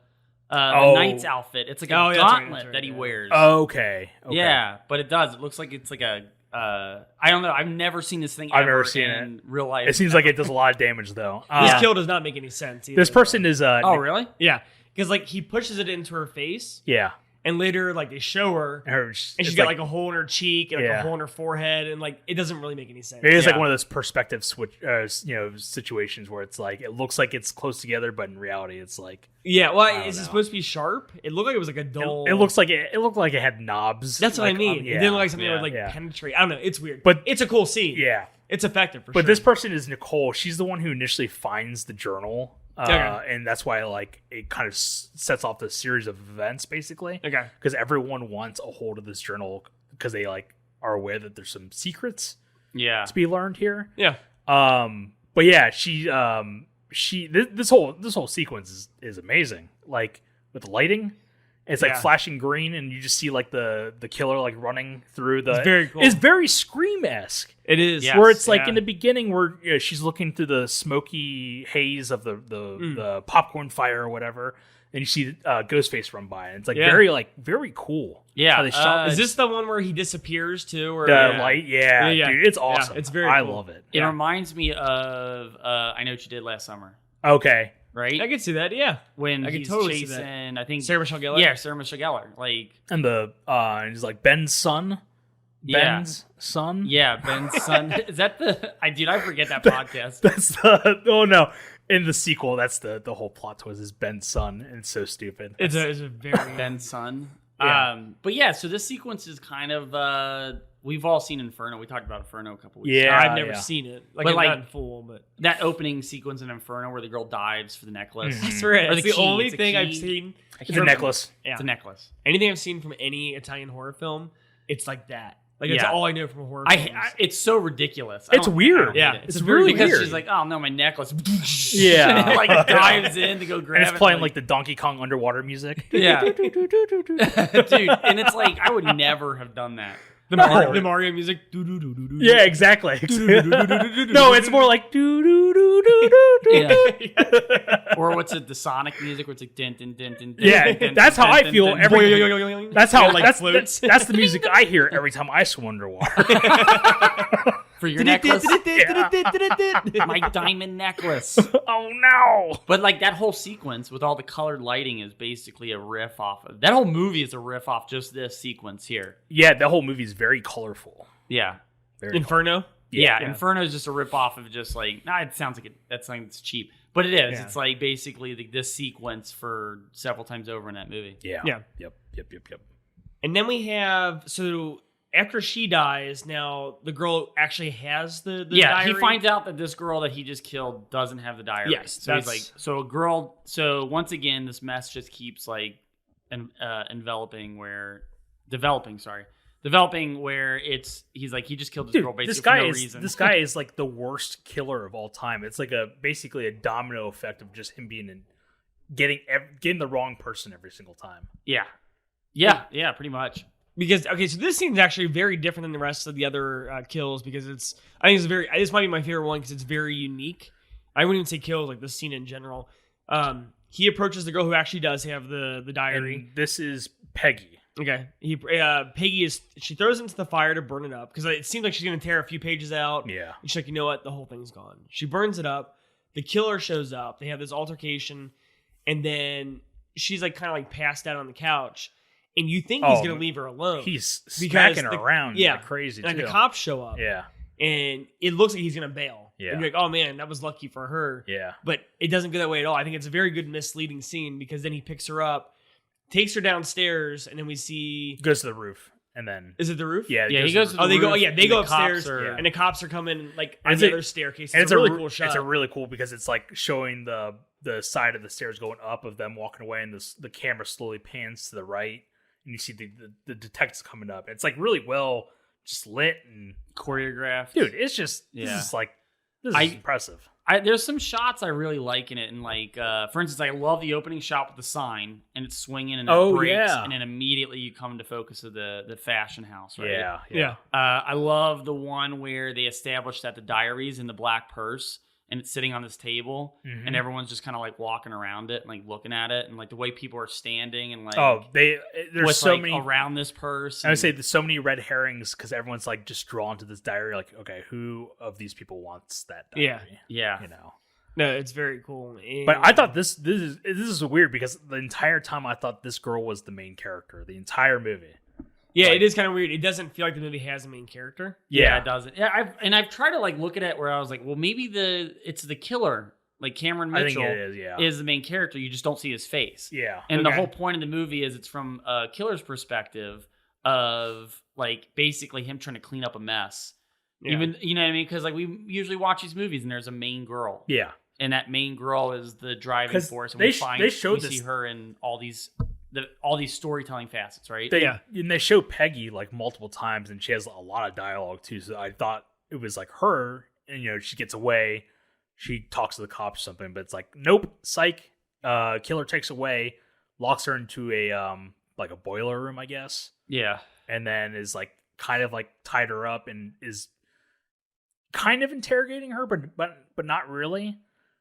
knight's outfit. It's like a gauntlet that he wears. Okay. Yeah, but it does. It looks like it's like a. I don't know. I've never seen this thing. I've never seen it in real life. It seems like it does a lot of damage, though. This kill does not make any sense either. This person is. Oh, really? Yeah, because like he pushes it into her face. Yeah. And later, like they show her, and she's got like a hole in her cheek and like a hole in her forehead, and like it doesn't really make any sense. It is like one of those perspective switch, situations where it's like it looks like it's close together, but in reality, it's like is it supposed to be sharp? It looked like it was like a dull. It looks like it looked like it had knobs. That's what I mean. It didn't look like something that would like penetrate. I don't know. It's weird, but it's a cool scene. Yeah, it's effective for sure. But this person is Nicole. She's the one who initially finds the journal. And that's why like it kind of sets off the series of events basically. Okay. Because everyone wants a hold of this journal because they like are aware that there's some secrets. Yeah. To be learned here. Yeah. But yeah, this whole sequence is amazing. Like with the lighting It's like flashing green, and you just see like the killer like running through the. It's very cool. It's very Scream-esque. It is. Yes, where it's like in the beginning where she's looking through the smoky haze of the popcorn fire or whatever, and you see Ghostface run by, and it's like very cool. Yeah. How they shot is this the one where he disappears too? Or the light? Yeah, dude, it's awesome. Yeah, it's very. I cool. love it. It reminds me of I Know What You Did Last Summer. Okay. Right? I could see that, yeah. When I he's could totally chasing, see that. I think Sarah Michelle Gellar. Yeah, Sarah Michelle Gellar. Like, and and he's like Ben's son. Ben's son. Yeah, Ben's son. Is that the? I forget that podcast. That's the. Oh no! In the sequel, that's the whole plot twist is Ben's son, and it's so stupid. It's a very Ben's son. Yeah. But yeah, so this sequence is kind of. We've all seen Inferno. We talked about Inferno a couple weeks ago. I've never seen it. Like, but not in full, but that opening sequence in Inferno where the girl dives for the necklace. That's right. It's the key. only It's thing key. I've seen. It's a necklace. Yeah. It's a necklace. Anything I've seen from any Italian horror film, it's like that. Like, it's all I know from horror films. It's so ridiculous. It's weird. It's really because weird. she's like, oh no, my necklace. Yeah. Like dives in to go grab it. And it's playing like the Donkey Kong underwater music. Yeah. Dude, and it's like, I would never have done that. The Mario music. Yeah, exactly. No, it's more like Or what's it? The Sonic music, where it's like din din din din. Yeah, that's how I feel every. That's how like floats. That's the music I hear every time I swim underwater. For your necklace, my diamond necklace. Oh no! But like that whole sequence with all the colored lighting is basically a riff off of that whole movie is a riff off just this sequence here. Yeah, the whole movie is very colorful. Yeah, very Inferno. Colorful. Yeah, Inferno is just a rip off of just like it sounds like that's something that's cheap, but it is. Yeah. It's like basically this sequence for several times over in that movie. Yeah. Yep. And then we have after she dies, now the girl actually has the diary. He finds out that this girl that he just killed doesn't have the diary. Yes, so he's like, so once again, this mess just keeps like developing where he's like, he just killed this girl basically for no reason. This guy is like the worst killer of all time. It's like basically a domino effect of just him being getting the wrong person every single time. Yeah, pretty much. Because so this scene's actually very different than the rest of the other kills because this might be my favorite one because it's very unique. I wouldn't even say kills, like this scene in general. He approaches the girl who actually does have the diary. And this is Peggy. Okay. Peggy she throws it into the fire to burn it up because it seems like she's gonna tear a few pages out. Yeah. And she's like, you know what? The whole thing's gone. She burns it up. The killer shows up. They have this altercation, and then she's like kind of like passed out on the couch. And you think he's going to leave her alone. He's smacking her around like crazy, too. And the cops show up. Yeah. And it looks like he's going to bail. Yeah. And you're like, oh, man, that was lucky for her. Yeah. But it doesn't go that way at all. I think it's a very good misleading scene because then he picks her up, takes her downstairs, and then we see... Goes to the roof. And then... Is it the roof? Yeah, he goes to the roof. They go upstairs, and the cops are coming like on the other staircase. It's a really cool shot. It's a really cool because it's like showing the side of the stairs going up of them walking away, and the camera slowly pans to the right. And you see the detectives coming up. It's like really well just lit and choreographed. Dude, it's just this is impressive. There's some shots I really like in it, and like for instance, I love the opening shot with the sign and it's swinging and it breaks, and then immediately you come to focus of the fashion house. Right? Yeah. I love the one where they establish that the diary's in the black purse. And it's sitting on this table, and everyone's just kind of like walking around it and like looking at it, and like the way people are standing and like there's so many around this purse. I would say there's so many red herrings because everyone's like just drawn to this diary. Like, okay, who of these people wants that diary? Yeah. You know. No, it's very cool. And but I thought this is weird because the entire time I thought this girl was the main character, the entire movie. Yeah, it is kind of weird. It doesn't feel like the movie has a main character. Yeah, it doesn't. Yeah, I've tried to like look at it where I was like, well, maybe it's the killer, like Cameron Mitchell, is the main character. You just don't see his face. Yeah, and the whole point of the movie is it's from a killer's perspective of like basically him trying to clean up a mess. Yeah. Even you know what I mean? Because like we usually watch these movies and there's a main girl. Yeah, and that main girl is the driving force. And we see her in all these storytelling facets, right? And they show Peggy like multiple times, and she has a lot of dialogue too. So I thought it was like her, and she gets away, she talks to the cops or something, but it's like nope, psych. Killer takes away, locks her into a like a boiler room, I guess. Yeah. And then is like kind of like tied her up and is kind of interrogating her, but not really.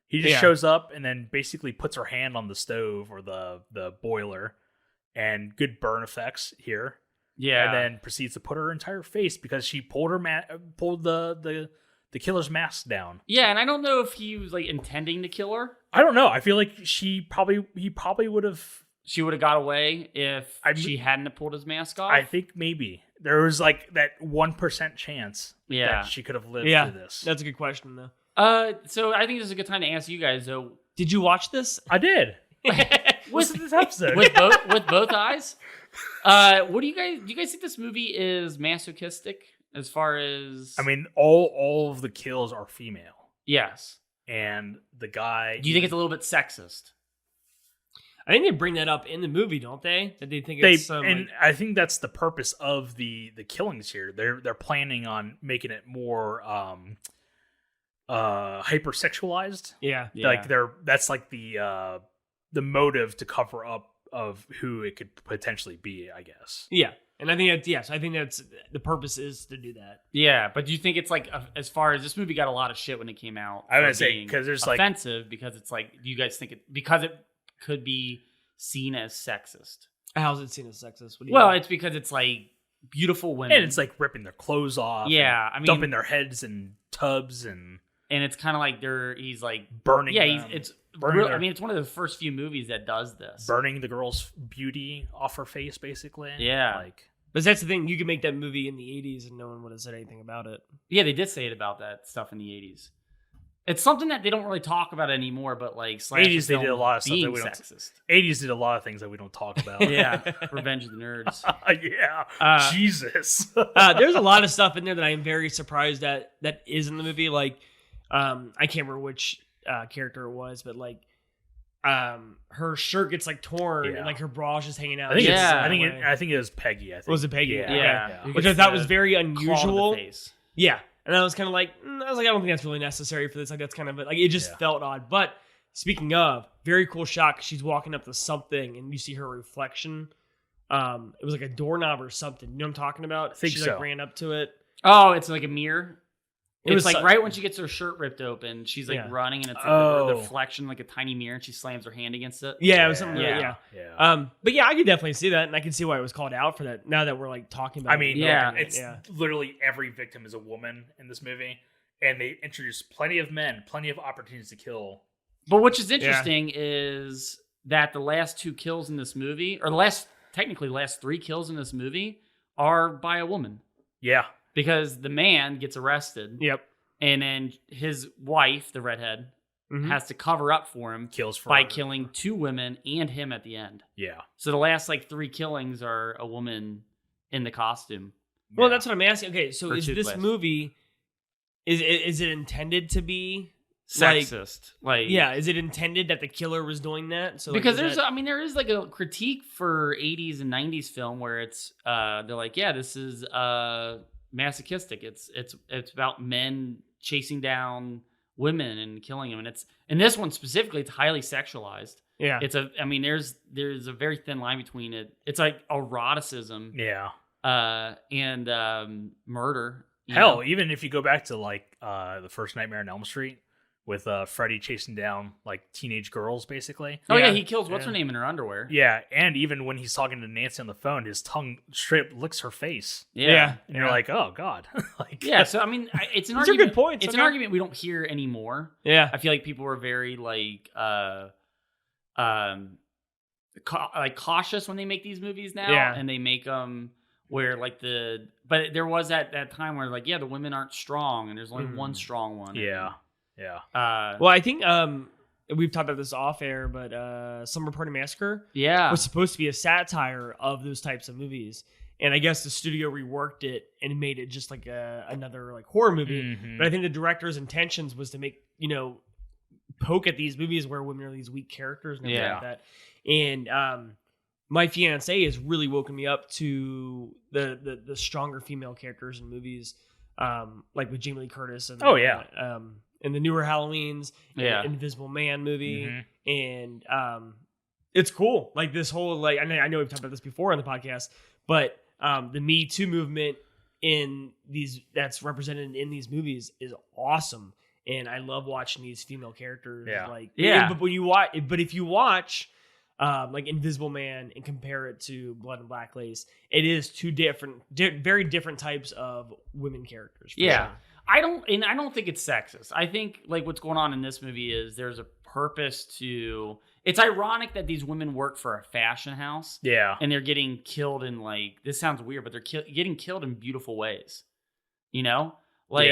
He just shows up and then basically puts her hand on the stove or the boiler, and good burn effects here. Yeah. And then proceeds to put her entire face because she pulled the killer's mask down. Yeah, and I don't know if he was like intending to kill her. I don't know. I feel like he probably would have. She would have got away if she hadn't pulled his mask off. I think maybe there was like that 1% chance that she could have lived through this. That's a good question though. So I think this is a good time to ask you guys though. Did you watch this? I did. What's this episode? with both eyes? What do you guys think this movie is masochistic as far as? I mean, all of the kills are female. Yes. And the guy. Do you think it's a little bit sexist? I think they bring that up in the movie, don't they? That they think it's I think that's the purpose of the killings here. They're planning on making it more hypersexualized. Yeah. Like that's like the motive to cover up of who it could potentially be, I guess. Yeah. And I think that's the purpose is to do that. Yeah, but do you think it's like as far as this movie got a lot of shit when it came out? I would say because there's offensive because it's like, do you guys think it because it could be seen as sexist? How's it seen as sexist? It's because it's like beautiful women, and it's like ripping their clothes off. Yeah, I mean, dumping their heads in tubs, and it's kind of like he's like burning. Yeah, it's real, I mean, it's one of the first few movies that does this, burning the girl's beauty off her face, basically. Yeah, but that's the thing. You could make that movie in the 80s and no one would have said anything about it. Yeah, they did say it about that stuff in the 80s. It's something that they don't really talk about anymore, but like 80s, they did a lot of stuff that we don't. Sexist. 80s did a lot of things that we don't talk about. Yeah, Revenge of the Nerds. Yeah, Jesus. There's a lot of stuff in there that I am very surprised that is in the movie. Like, I can't remember which character it was, but like, her shirt gets like torn and like her bra is just hanging out. I think it was Peggy. Was it Peggy? Yeah. Which I thought was very unusual. Face. Yeah. And I was kind of like, I don't think that's really necessary for this. Like, that's kind of like, it just felt odd. But speaking of, very cool shot. 'Cause she's walking up to something and you see her reflection. It was like a doorknob or something. You know what I'm talking about? I think she so. like ran up to it. Oh, it's like a mirror. It was like right when she gets her shirt ripped open, she's like running and it's like a reflection, like a tiny mirror, and she slams her hand against it. Yeah, it was something. Yeah. But yeah, I could definitely see that, and I can see why it was called out for that. Now that we're like talking about, it's literally every victim is a woman in this movie, and they introduce plenty of men, plenty of opportunities to kill. But which is interesting is that the last two kills in this movie, or the last 3 kills in this movie, are by a woman. Yeah. Because the man gets arrested. Yep. And then his wife, the redhead, has to cover up for him by killing 2 women and him at the end. Yeah. So the last 3 killings are a woman in the costume. Well, that's what I'm asking. Okay, so is this movie is it intended to be sexist? Is it intended that the killer was doing that? So because there is like a critique for 80s and 90s film where it's they're like, this is masochistic. It's about men chasing down women and killing them, and it's in this one specifically, it's highly sexualized. Yeah, there's a very thin line between it. It's like eroticism. Yeah, and murder. Hell, even if you go back to like the first Nightmare on Elm Street with Freddy chasing down like teenage girls, basically. Oh yeah, he kills what's her name in her underwear. Yeah, and even when he's talking to Nancy on the phone, his tongue straight licks her face. Yeah, and you're like, oh god. So I mean, it's an These argument. Are good points. It's an argument we don't hear anymore. Yeah, I feel like people are very cautious when they make these movies now, and they make them where but there was that time where the women aren't strong and there's only one strong one. Yeah. Well, I think we've talked about this off air, but Summer Party Massacre was supposed to be a satire of those types of movies. And I guess the studio reworked it and made it just like another like horror movie. Mm-hmm. But I think the director's intentions was to make, poke at these movies where women are these weak characters and everything like that. And my fiance has really woken me up to the stronger female characters in movies, like with Jamie Lee Curtis and and the newer Halloweens, and Invisible Man movie, and It's cool. Like this whole like I know we've talked about this before on the podcast, but the Me Too movement that's represented in these movies is awesome. And I love watching these female characters. But if you watch like Invisible Man and compare it to Blood and Black Lace, it is two very different types of women characters. Yeah. Sure. I don't think it's sexist. I think like what's going on in this movie is there's a purpose to. It's ironic that these women work for a fashion house. Yeah. And they're getting killed in like, this sounds weird, but they're getting killed in beautiful ways. You know? Like,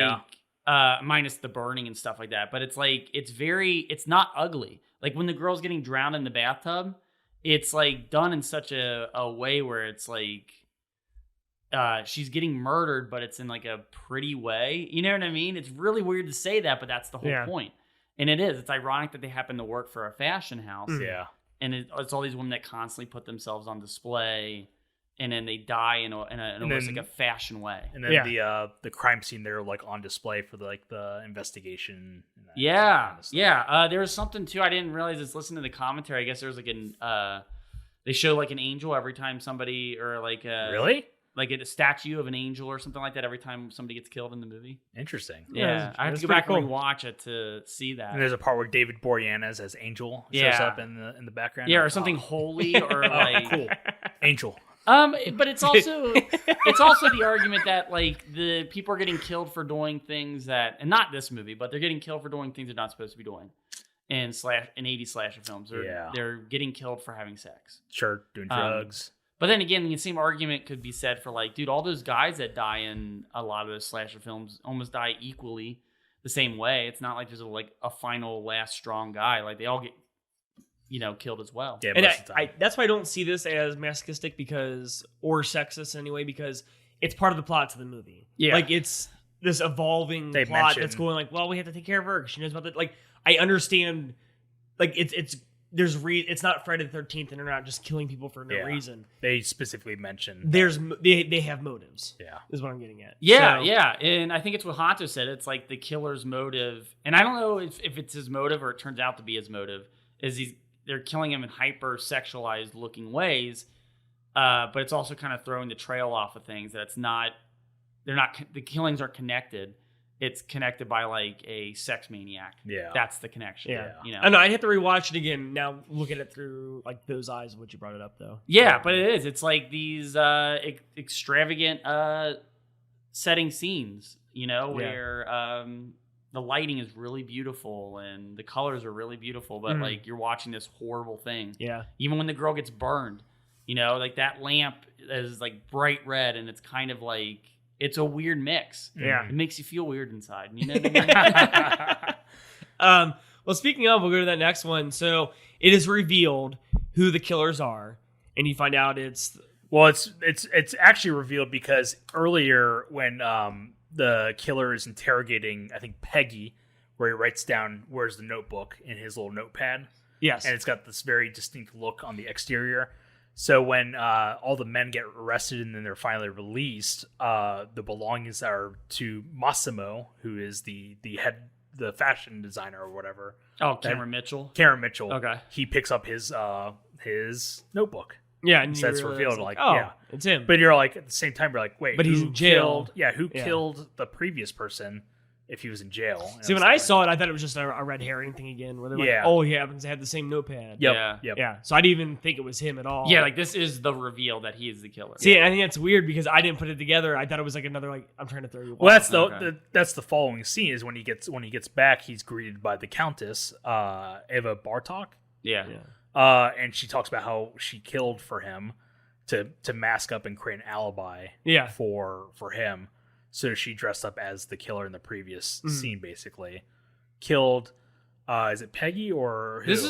minus the burning and stuff like that. But it's like, it's not ugly. Like when the girl's getting drowned in the bathtub, it's like done in such a way where it's like, she's getting murdered, but it's in like a pretty way. You know what I mean? It's really weird to say that, but that's the whole point. And it is. It's ironic that they happen to work for a fashion house. Yeah. And it's all these women that constantly put themselves on display, and then they die in almost like a fashion way. And then the crime scene, they're like on display for the investigation. And that kind of stuff. There was something too. I didn't realize it's listening to the commentary. I guess there was like they show like an angel every time somebody or like really. Like a statue of an angel or something like that every time somebody gets killed in the movie. Interesting. Yeah, I have to go back and rewatch it to see that. And there's a part where David Boreanaz as Angel shows up in the background. Yeah, or something holy or like cool. Angel. But it's also the argument that like the people are getting killed for doing things that, and not this movie, but they're getting killed for doing things they're not supposed to be doing. In 80s slasher films, they're getting killed for having sex. Sure, doing drugs. But then again, the same argument could be said for like, dude, all those guys that die in a lot of those slasher films almost die equally the same way. It's not like there's a final last strong guy. Like they all get, killed as well. Yeah, and that's why I don't see this as masochistic or sexist anyway, because it's part of the plot to the movie. Yeah. Like it's this evolving plot that's going like, well, we have to take care of her because she knows about that. Like I understand, like it's not Friday the 13th, and they're not just killing people for no reason. They specifically mention they have motives. Yeah, is what I'm getting at. Yeah, and I think it's what Hanto said. It's like the killer's motive, and I don't know if it's his motive or it turns out to be his motive. Is they're killing him in hyper sexualized looking ways, but it's also kind of throwing the trail off of things that it's not. The killings aren't connected. It's connected by like a sex maniac. Yeah, that's the connection. Yeah, I know. I'd have to rewatch it again now. Look at it through like those eyes of what you brought it up, though. Yeah, but it is. It's like these extravagant setting scenes. Where the lighting is really beautiful and the colors are really beautiful, but like you're watching this horrible thing. Yeah. Even when the girl gets burned, like that lamp is like bright red, and it's kind of like. It's a weird mix. Yeah. It makes you feel weird inside. You know what I mean? Well, speaking of, we'll go to that next one. So it is revealed who the killers are, and you find out it's actually revealed because earlier when the killer is interrogating, I think Peggy, where he writes down where's the notebook in his little notepad. Yes. And it's got this very distinct look on the exterior. So when all the men get arrested and then they're finally released, the belongings are to Massimo, who is the fashion designer or whatever. Oh, Cameron Mitchell. Cameron Mitchell. Okay. He picks up his notebook. Yeah, and so it's revealed like, it's him. But you're like at the same time, you're like, wait, but he's in jail. Who killed the previous person? If he was in jail. See, when I saw it, I thought it was just a red herring thing again, where they're like, oh, he happens to have the same notepad. Yep. Yeah. So I didn't even think it was him at all. Yeah, like this is the reveal that he is the killer. See, I think that's weird because I didn't put it together. I thought it was like another, like, I'm trying to throw you. Well, that's the following scene is when he gets back, he's greeted by the Countess, Eva Bartok. Yeah. And she talks about how she killed for him to mask up and create an alibi for him. So she dressed up as the killer in the previous scene, basically. Killed, is it Peggy or who? This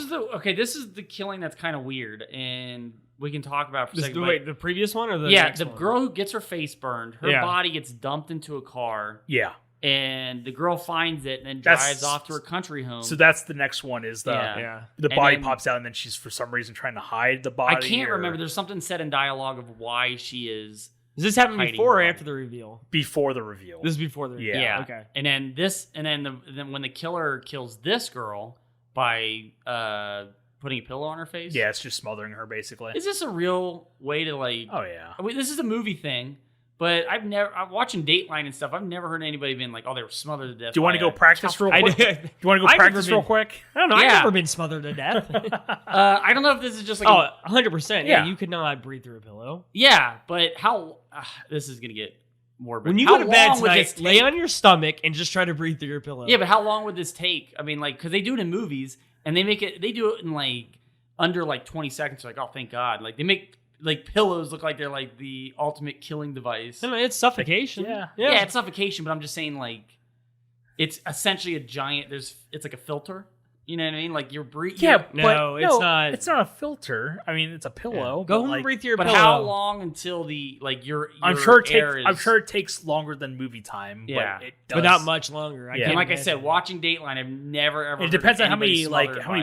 is the killing that's kind of weird, and we can talk about it for a second. Wait, the previous one or the next one? Girl who gets her face burned, her body gets dumped into a car. Yeah. And the girl finds it and then drives off to her country home. So that's the next one is the body pops out and then she's for some reason trying to hide the body. I can't remember. There's something said in dialogue of why she is. Does this happen before or after the reveal? Before the reveal. This is before the reveal. Yeah. Okay. And then then when the killer kills this girl by putting a pillow on her face? Yeah, it's just smothering her, basically. Is this a real way to like... Oh, yeah. I mean, this is a movie thing, but I'm watching Dateline and stuff. I've never heard anybody being like, oh, they were smothered to death. Do you want to go practice real quick? Do you want to go practice real quick? I don't know. I've never been smothered to death. I don't know if this is just like... 100%. Yeah, you could not breathe through a pillow. Yeah, but how... this is going to get morbid. When you go to bed tonight, lay on your stomach and just try to breathe through your pillow. Yeah, but how long would this take? I mean, like, because they do it in movies, and they do it in, like, under, like, 20 seconds. Like, oh, thank God. Like, they make, like, pillows look like they're, like, the ultimate killing device. No, it's suffocation. Yeah, it's suffocation, but I'm just saying, like, it's essentially a giant, it's like a filter. You know what I mean? Like, you're breathing. Yeah, no, it's not. It's not a filter. I mean, it's a pillow. Go home and breathe through your pillow. But how long until the, like, your I'm sure it takes longer than movie time. Yeah. But it does. But not much longer. And like I said, watching Dateline, I've never, ever It depends on how many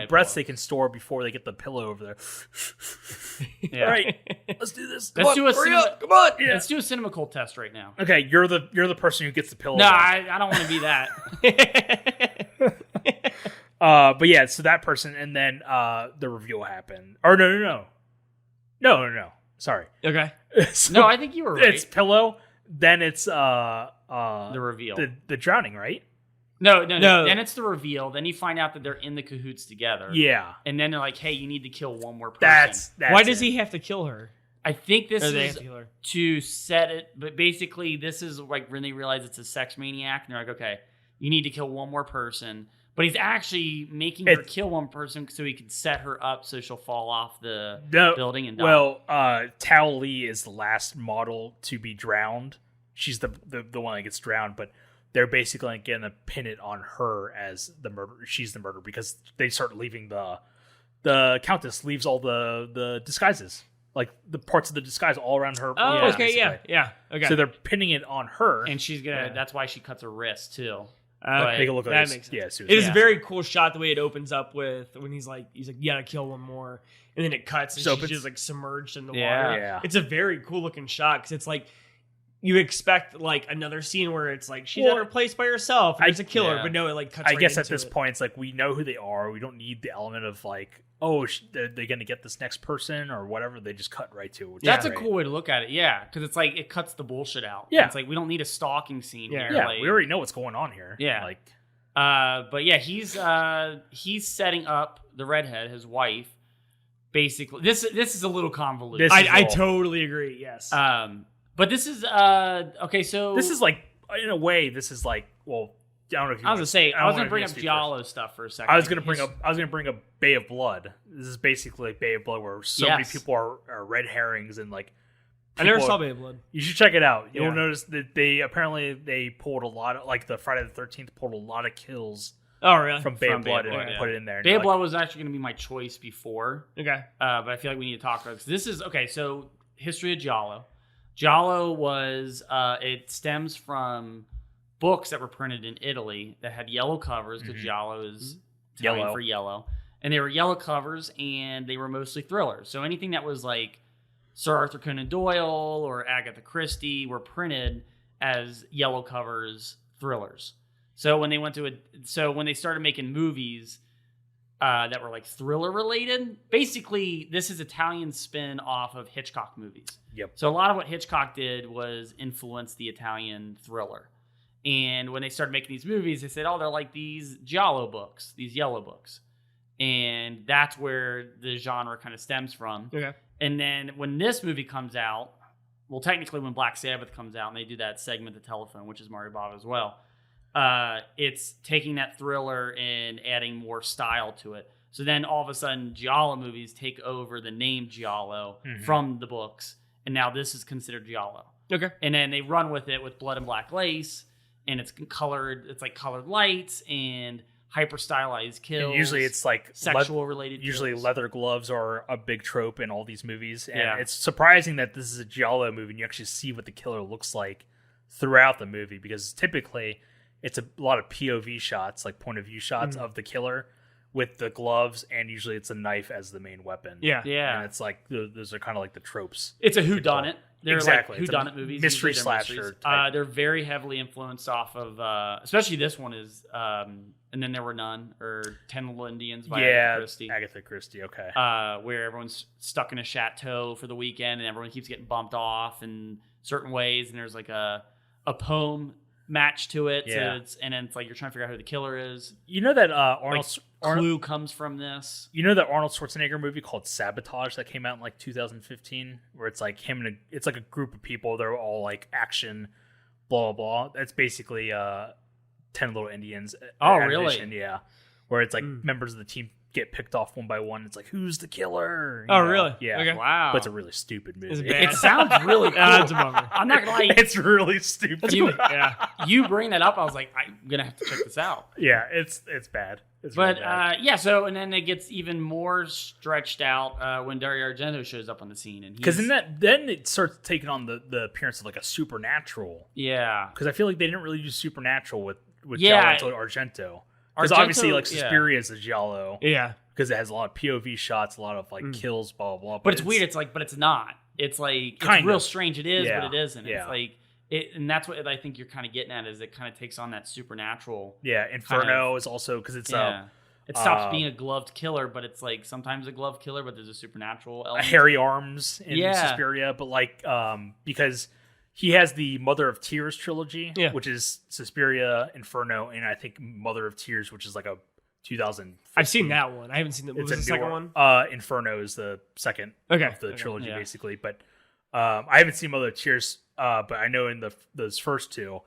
breaths they can store before they get the pillow over there. Yeah. All right, let's do this. Let's do a cinema cult test right now. Okay, you're the person who gets the pillow. No, I don't want to be that. But yeah, so that person, and then the reveal happened. Or no. Sorry. Okay. So no, I think you were right. It's pillow, then it's the reveal. The drowning, right? No. Then it's the reveal. Then you find out that they're in the cahoots together. Yeah. And then they're like, hey, you need to kill one more person. That's Why does he have to kill her? I think this is to set it, but basically this is like when they realize it's a sex maniac, and they're like, okay, you need to kill one more person. But he's actually making her kill one person so he can set her up so she'll fall off the building and die. Well, Tao Li is the last model to be drowned. She's the one that gets drowned, but they're basically going to pin it on her as the murder. She's the murderer because they start leaving the Countess leaves all the disguises, like the parts of the disguise all around her. Oh, okay, yeah, okay. So they're pinning it on her, and she's gonna. That's why she cuts her wrist too. Take a look at that this. Makes sense. Yeah, seriously. It is a very cool shot the way it opens up with when he's like, you gotta kill one more, and then it cuts and she's just like submerged in the water. Yeah. It's a very cool looking shot because it's like you expect like another scene where it's like she's at her place by herself and there's a killer, but no, it like cuts. I guess at into this point, it's like we know who they are. We don't need the element of like, oh, they're going to get this next person or whatever. They just cut right to it. That's a cool way to look at it, yeah, because it's like it cuts the bullshit out. Yeah, it's like we don't need a stalking scene here. Yeah, like, we already know what's going on here. Yeah, like. But yeah, he's setting up the redhead, his wife. Basically, this is a little convoluted. I totally agree. Yes. But this is okay. So this is like, in a way, this is like, well, I don't know if you. I was gonna bring up Giallo stuff for a second. I was gonna bring up Bay of Blood. This is basically like Bay of Blood, where so many people are red herrings and like. I never saw Bay of Blood. You should check it out. You'll notice that they pulled a lot of, like, the Friday the 13th pulled a lot of kills. Oh, really? From Bay of Blood and put it in there. Bay of Blood was actually going to be my choice before. Okay. But I feel like we need to talk about it. This is, okay, so history of Giallo. Giallo was, it stems from books that were printed in Italy that had yellow covers, because Giallo is Italian for yellow. And they were yellow covers, and they were mostly thrillers. So anything that was like Sir Arthur Conan Doyle or Agatha Christie were printed as yellow covers thrillers. So when they started making movies that were like thriller related, basically this is Italian spin off of Hitchcock movies. Yep. So a lot of what Hitchcock did was influence the Italian thriller. And when they started making these movies, they said, oh, they're like these Giallo books, these yellow books. And that's where the genre kind of stems from. Okay. And then when this movie comes out, well, technically when Black Sabbath comes out and they do that segment, The Telephone, which is Mario Bava as well, it's taking that thriller and adding more style to it. So then all of a sudden, Giallo movies take over the name Giallo from the books, and now this is considered Giallo. Okay. And then they run with it with Blood and Black Lace, and it's like colored lights and hyper stylized kills. And usually it's like sexual related. Usually kills. Leather gloves are a big trope in all these movies, and it's surprising that this is a Giallo movie and you actually see what the killer looks like throughout the movie, because typically it's a lot of POV shots, like point of view shots of the killer with the gloves, and usually it's a knife as the main weapon. Yeah. And it's like those are kind of like the tropes. It's a whodunit. They're exactly. like whodunit movies. Mystery slasher. They're very heavily influenced off of, especially this one is, And Then There Were None, or 10 Little Indians by Agatha Christie. Agatha Christie, okay. Where everyone's stuck in a chateau for the weekend and everyone keeps getting bumped off in certain ways, and there's like a poem match to it. Yeah. So and then it's like you're trying to figure out who the killer is. You know that Arnold Clue comes from this. You know that Arnold Schwarzenegger movie called Sabotage that came out in like 2015, where it's like him and it's like a group of people. They're all like action, blah blah blah. That's basically 10 Little Indians. Oh, really? Yeah, where it's like members of the team get picked off one by one. It's like, who's the killer? Oh, really? Yeah. Okay. Wow. But it's a really stupid movie. It sounds really cool. That's a bummer. I'm not gonna lie. It's really stupid. You bring that up, I was like, I'm gonna have to check this out. Yeah, it's bad. It's But really bad. so and then it gets even more stretched out when Dario Argento shows up on the scene, and because then it starts taking on the appearance of like a supernatural. Yeah, because I feel like they didn't really do supernatural with Yeah. Giallo until Argento. Because obviously, like Suspiria is a Giallo. Yeah. Because it has a lot of POV shots, a lot of like kills, blah blah blah. But it's weird. It's like, but it's not. It's like it's real strange. It is, but it isn't. Yeah. It's like it, and that's what I think you're kind of getting at. Is it kind of takes on that supernatural? Yeah, Inferno is also because it's it stops being a gloved killer, but it's like sometimes a gloved killer, but there's a supernatural element. Hairy arms in Suspiria, but like because he has the Mother of Tears trilogy, which is Suspiria, Inferno, and I think Mother of Tears, which is like a 2000. I've seen that one. I haven't seen the second one. Inferno is the second of the trilogy, yeah. basically. But I haven't seen Mother of Tears, but I know in those first two,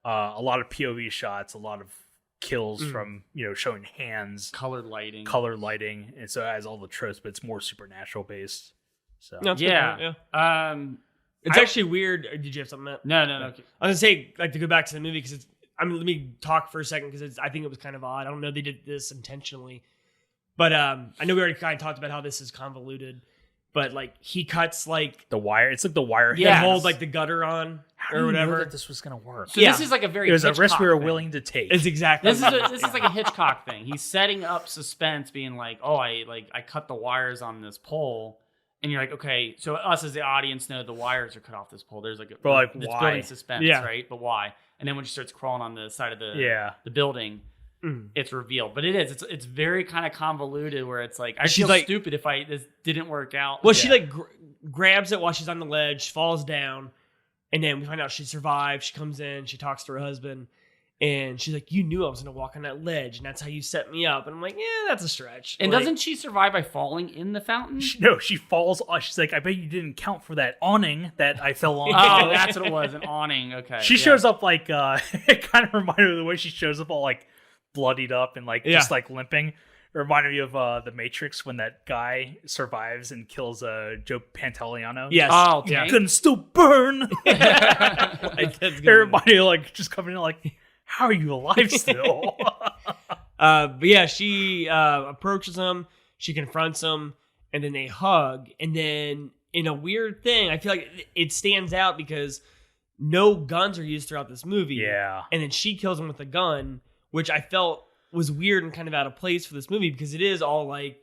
a lot of POV shots, a lot of kills from showing hands, colored lighting, and so it has all the tropes, but it's more supernatural based. So yeah. It's actually weird. Did you have something? No. I was gonna say, like, to go back to the movie, because let me talk for a second, because I think it was kind of odd. I don't know if they did this intentionally, but I know we already kind of talked about how this is convoluted, but like he cuts like the wire. It's like the wire. Yeah, hold like the gutter on How or do you whatever. know that this was gonna work? So this is like a very. It was Hitchcock a risk we were thing. willing to take. It's exactly. This is like a Hitchcock thing. He's setting up suspense, being like, "Oh, I cut the wires on this pole." And you're like, okay, so us as the audience know the wires are cut off this pole. There's like, it's why? building suspense, right? But why? And then when she starts crawling on the side of the building, it's revealed. But it's very kind of convoluted, where it's like, I feel stupid if this didn't work out. Well, she like grabs it while she's on the ledge, falls down, and then we find out she survived. She comes in, she talks to her husband, and she's like, "You knew I was going to walk on that ledge, and that's how you set me up." And I'm like, "Yeah, that's a stretch." And like, doesn't she survive by falling in the fountain? She falls. She's like, "I bet you didn't count for that awning that I fell on." Oh, that's what it was, an awning. Okay. She shows up like it kind of reminded me of the way she shows up all like bloodied up and like just like limping. It reminded me of the Matrix when that guy survives and kills Joe Pantoliano. Yes. Oh, okay. You can still burn. It reminded me of like just coming in like, how are you alive still? But yeah, she approaches him, she confronts him, and then they hug. And then in a weird thing, I feel like it stands out because no guns are used throughout this movie. Yeah. And then she kills him with a gun, which I felt was weird and kind of out of place for this movie, because it is all like,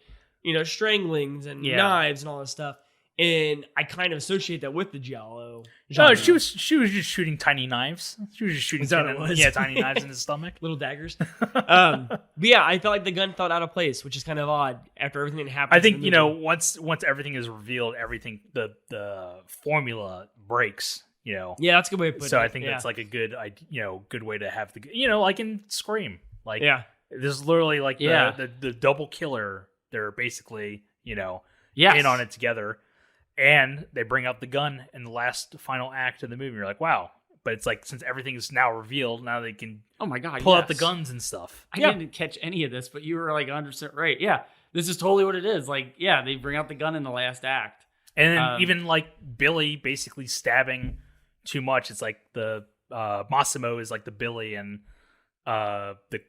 stranglings and knives and all this stuff. And I kind of associate that with the Giallo. No, she was just shooting tiny knives. She was just shooting tiny knives in his stomach. Little daggers. But yeah, I felt like the gun felt out of place, which is kind of odd after everything that happened. I think, once everything is revealed, everything, the formula breaks, Yeah, that's a good way to put it. So I think that's like a good, good way to have like in Scream. Like, this is literally like the double killer. They're basically, in on it together. And they bring out the gun in the last final act of the movie. You're like, wow. But it's like, since everything is now revealed, now they can pull out the guns and stuff. I didn't catch any of this, but you were like 100% right. Yeah, this is totally what it is. Like, they bring out the gun in the last act. And then even like Billy basically stabbing too much. It's like the Massimo is like the Billy, and the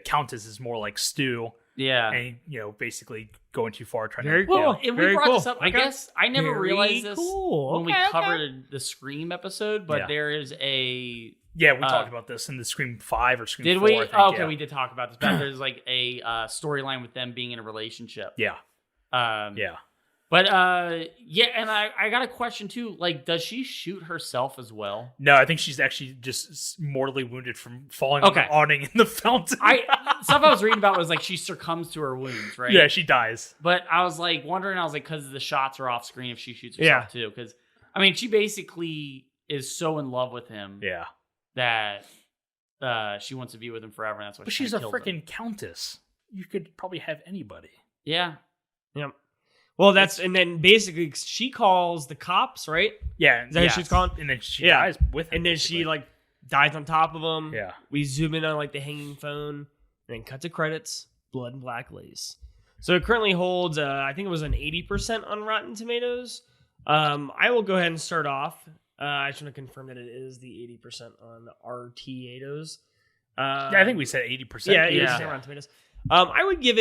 Countess is more like Stu. Yeah. And, basically going too far. And we brought this up. I guess I never realized this when we covered the Scream episode, but there is a... Yeah, we talked about this in the Scream 5 or Scream 4, did we? I think. Okay, we did talk about this. But there's like a storyline with them being in a relationship. Yeah. But yeah, and I got a question too. Like, does she shoot herself as well? No, I think she's actually just mortally wounded from falling on the awning in the fountain. Stuff I was reading about was like she succumbs to her wounds, right? Yeah, she dies. But I was like wondering, because the shots are off screen if she shoots herself too. Because I mean, she basically is so in love with him, that she wants to be with him forever. And that's why. But she's a freaking countess. You could probably have anybody. Yeah. Yep. Well, and then basically she calls the cops, right? Yeah. Is that what she's calling? And then she dies with him. And then she dies on top of him. Yeah. We zoom in on the hanging phone, and then cut to credits, Blood and Black Lace. So it currently holds, I think it was an 80% on Rotten Tomatoes. I will go ahead and start off. I just want to confirm that it is the 80% on RTAtos. Yeah, I think we said 80%. Yeah, 80% Rotten Tomatoes. I'd probably give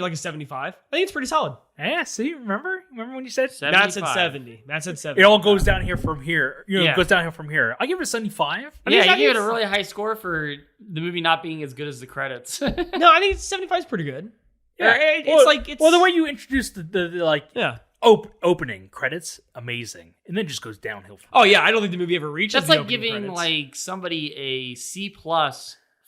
it a 75. I think it's pretty solid. Yeah, see, remember when you said 75. Matt said 70. Matt said 70. It all goes down here from here. It goes downhill from here. I give it a 75. You gave it a really high score for the movie not being as good as the credits. No, I think 75 is pretty good. Yeah, it's the way you introduced the opening credits, amazing, and then just goes downhill. Oh yeah, I don't think the movie ever reaches. That's the like giving credits. Somebody a C+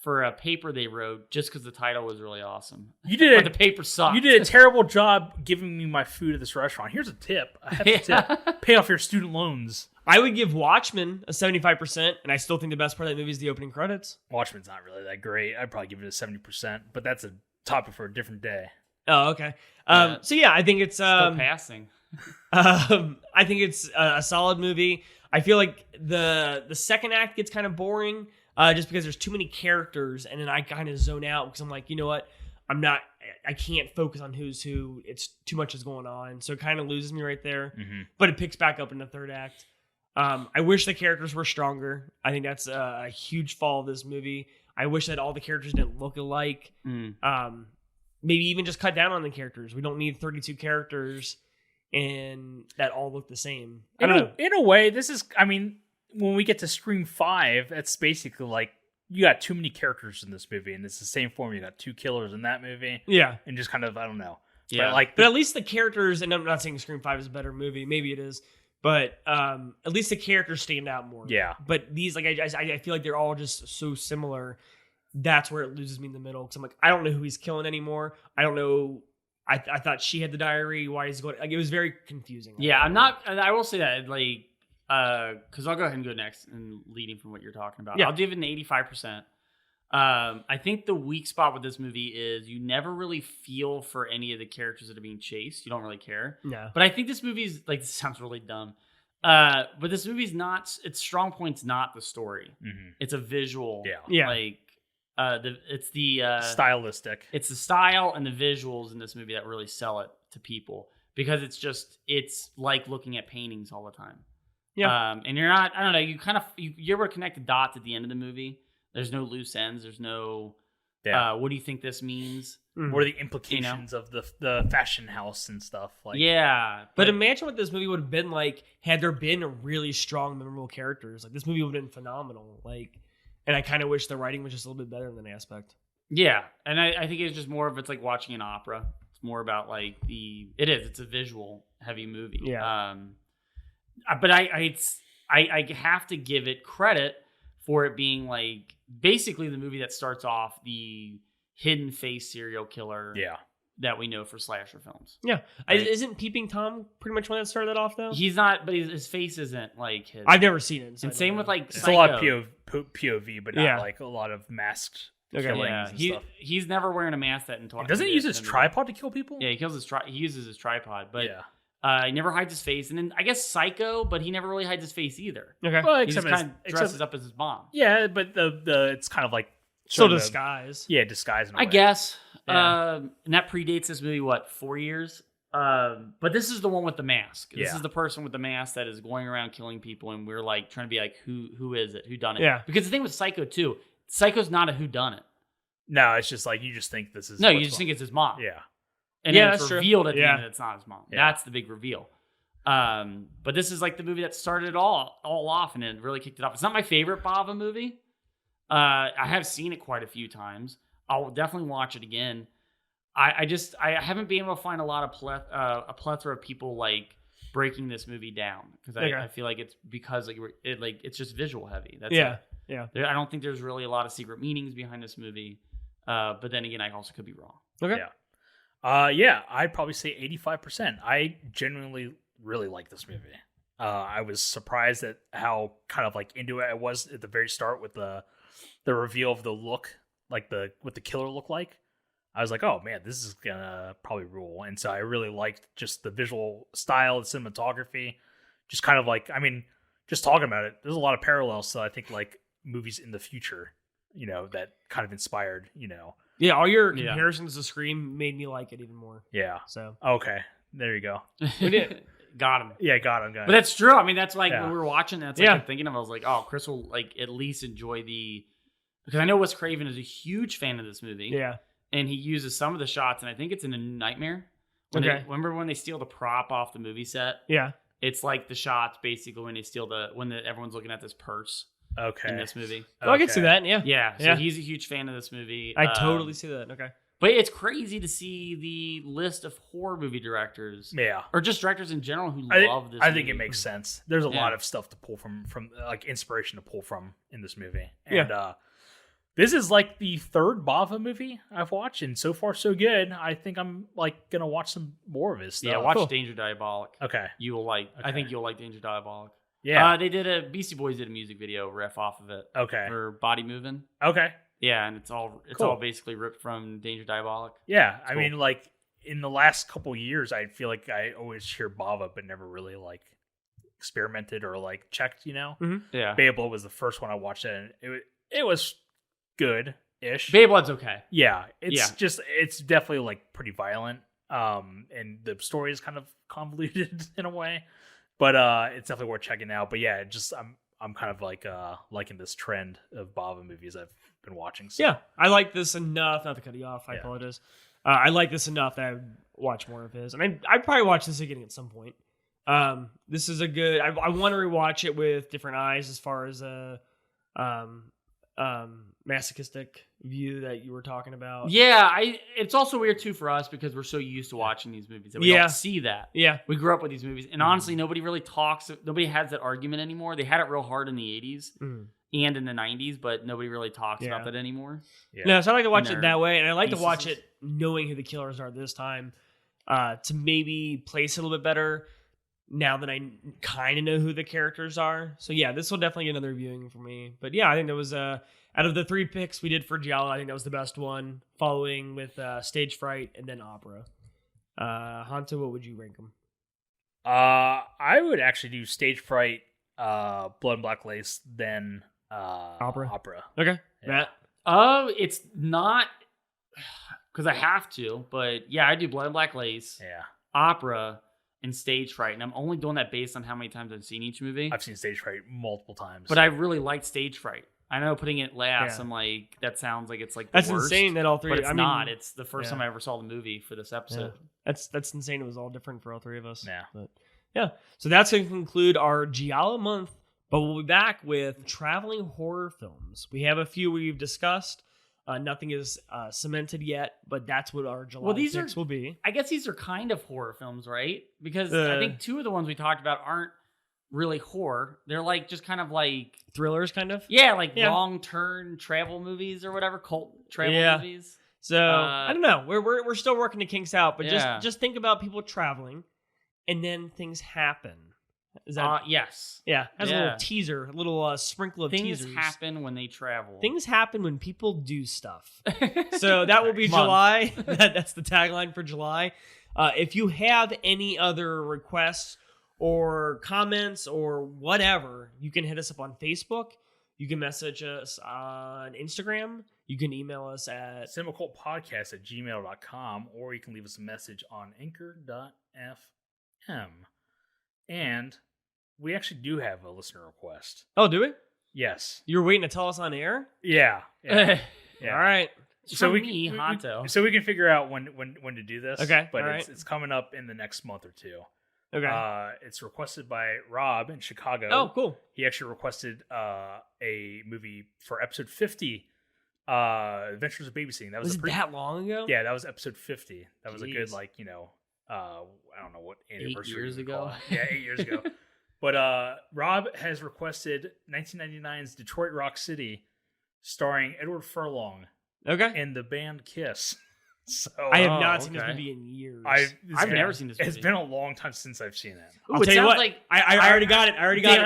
for a paper they wrote just because the title was really awesome. You did the paper sucked. You did a terrible job giving me my food at this restaurant. Here's a tip. I have a tip. Pay off your student loans. I would give Watchmen a 75%, and I still think the best part of that movie is the opening credits. Watchmen's not really that great. I'd probably give it a 70%, but that's a topic for a different day. Oh, okay. So yeah, I think it's still passing. I think it's a solid movie. I feel like the second act gets kind of boring. Just because there's too many characters, and then I kind of zone out because I'm like, you know what? I can't focus on who's who. It's too much is going on. So it kind of loses me right there. Mm-hmm. But it picks back up in the third act. I wish the characters were stronger. I think that's a huge fall of this movie. I wish that all the characters didn't look alike. Maybe even just cut down on the characters. We don't need 32 characters and that all look the same. I don't know. In a way, this is, when we get to Scream 5, that's basically like you got too many characters in this movie, and it's the same form. You got two killers in that movie, and just kind of I don't know, but at least the characters. And I'm not saying Scream 5 is a better movie, maybe it is, but at least the characters stand out more. Yeah. But these, I feel like they're all just so similar. That's where it loses me in the middle because I'm like, I don't know who he's killing anymore. I don't know. I thought she had the diary. Why is he going? It was very confusing. Yeah, I'm not. I will say that because I'll go ahead and go next and leading from what you're talking about. I'll give it an 85%. I think the weak spot with this movie is you never really feel for any of the characters that are being chased. You don't really care. No. But I think this movie's this sounds really dumb. But this movie's not. Its strong point's not the story. Mm-hmm. It's a visual. Yeah. It's the stylistic. It's the style and the visuals in this movie that really sell it to people because it's like looking at paintings all the time. Yeah. And you're not, I don't know, you ever connect the dots at the end of the movie? There's no loose ends. There's no, what do you think this means? What are the implications of the fashion house and stuff? But imagine what this movie would have been like had there been really strong, memorable characters. Like this movie would have been phenomenal. And I kind of wish the writing was just a little bit better in that aspect. Yeah. And I think it's just more of, it's like watching an opera. It's more about it's a visual heavy movie. Yeah. But I have to give it credit for it being basically the movie that starts off the hidden face serial killer that we know for slasher films. Yeah. Isn't Peeping Tom pretty much one that started that off though? He's not, but his face isn't hidden. I've never seen it. So and same with it's Psycho. a lot of POV, but not a lot of masked killings and stuff. He's never wearing a mask that entire. Doesn't he use his tripod to kill people? Yeah, he uses his tripod, but he never hides his face. And then I guess Psycho, but he never really hides his face either. Okay. Well, he just kind of dresses up as his mom. Yeah, but it's kind of like so disguise. Yeah, disguise in a way. I guess. Yeah. And that predates this movie, 4 years? But this is the one with the mask. This is the person with the mask that is going around killing people, and we're trying to be who is it? Who done it? Yeah. Because the thing with Psycho too, Psycho's not a who done it. No, it's just you just think this is. No, you just think it's his mom. Yeah. And then it's revealed at the end that it's not his mom. Yeah. That's the big reveal. But this is the movie that started it all off, and it really kicked it off. It's not my favorite Bava movie. I have seen it quite a few times. I'll definitely watch it again. I haven't been able to find a lot of a plethora of people like breaking this movie down because I feel like it's because it's just visual heavy. That's it. Yeah. I don't think there's really a lot of secret meanings behind this movie. But then again, I also could be wrong. Okay. Yeah. I'd probably say 85%. I genuinely really like this movie. I was surprised at how kind of like into it I was at the very start with the reveal of the look, like what the killer looked like. I was like, oh man, this is gonna probably rule. And so I really liked just the visual style, the cinematography, just kind of like, I mean, just talking about it, there's a lot of parallels to I think like movies in the future, that kind of inspired, Yeah, all your comparisons to Scream made me like it even more. Yeah. So okay, there you go. We did. Got him. Yeah, got him. But that's true. I mean, that's like when we were watching that, I'm thinking of, I was like, oh, Chris will like at least enjoy because I know Wes Craven is a huge fan of this movie. Yeah. And he uses some of the shots, and I think it's in A Nightmare. Remember when they steal the prop off the movie set? Yeah. It's like the shots basically when they steal everyone's looking at this purse. Okay. In this movie. Oh, I can see that. Yeah. Yeah. So he's a huge fan of this movie. I totally see that. Okay. But it's crazy to see the list of horror movie directors. Yeah. Or just directors in general who love this movie. I think it makes sense. There's a lot of stuff to pull from like inspiration to pull from in this movie. And this is like the third Bava movie I've watched, and so far so good. I think I'm like gonna watch some more of his stuff. Yeah, watch Danger Diabolic. Okay. You will like I think you'll like Danger Diabolic. Yeah. Beastie Boys did a music video riff off of it. Okay. For Body Movin'. Okay. Yeah, and it's all basically ripped from Danger Diabolic. Yeah, I mean, like in the last couple years, I feel like I always hear Bava, but never really like experimented or like checked. Mm-hmm. Yeah. Babel was the first one I watched, and it was good-ish. Babel's okay. Yeah, it's definitely like pretty violent, and the story is kind of convoluted in a way, but it's definitely worth checking out. But yeah, I'm kind of like liking this trend of Bava movies I've been watching. So. Yeah, I like this enough. Not to cut you off, I apologize. I like this enough that I would watch more of his, and I'd probably watch this again at some point. This is a good. I want to rewatch it with different eyes as far as a masochistic view that you were talking about. Yeah, it's also weird too for us because we're so used to watching these movies that we don't see that. Yeah. We grew up with these movies, and honestly, nobody has that argument anymore. They had it real hard in the 80s and in the 90s, but nobody really talks about that anymore. Yeah. No, so I like to watch it that way, and I like to watch it knowing who the killers are this time to maybe place it a little bit better now that I kind of know who the characters are. So yeah, this will definitely get another viewing for me. But yeah, I think that was out of the 3 picks we did for Giallo, I think that was the best one, following with Stage Fright and then Opera. Hanto, what would you rank them? I would actually do Stage Fright, Blood and Black Lace, then Opera. Okay. Yeah. Matt? It's not because I have to, but yeah, I do Blood and Black Lace, Opera, and Stage Fright, and I'm only doing that based on how many times I've seen each movie. I've seen Stage Fright multiple times, but I really liked Stage Fright. I know putting it last, I'm like, that sounds like it's like the that's worst, insane that all three. But it's not. It's the first time I ever saw the movie for this episode. Yeah. That's insane. It was all different for all three of us. Yeah, but yeah. So that's going to conclude our Giallo month. But we'll be back with traveling horror films. We have a few we've discussed. Nothing is cemented yet, but that's what our July picks will be. I guess these are kind of horror films, right? Because I think 2 of the ones we talked about aren't really horror. They're like just kind of like thrillers, kind of. Yeah, like wrong turn travel movies or whatever, cult travel movies. So I don't know. We're still working the kinks out, but just think about people traveling, and then things happen. Is that yes? Yeah, as a little teaser, a little sprinkle of teasers. Things happen when they travel. Things happen when people do stuff. So that will be July. That's the tagline for July. If you have any other requests or comments or whatever, you can hit us up on Facebook. You can message us on Instagram. You can email us at cinemacultpodcast@gmail.com, or you can leave us a message on anchor.fm. And we actually do have a listener request. Oh, do we? Yes. You were waiting to tell us on air? Yeah. All right. So we can figure out when to do this. Okay. But it's coming up in the next month or two. Okay. It's requested by Rob in Chicago. Oh, cool. He actually requested a movie for episode 50 Adventures of Babysitting. That was it that long ago? Yeah, that was episode 50. That was a good, like, I don't know what anniversary. 8 years ago. Yeah, 8 years ago. But Rob has requested 1999's Detroit Rock City, starring Edward Furlong. Okay. And the band Kiss. So I have not seen this movie in years. I've never seen this movie. It's been a long time since I've seen it. I'll tell you what. I already got it. I already got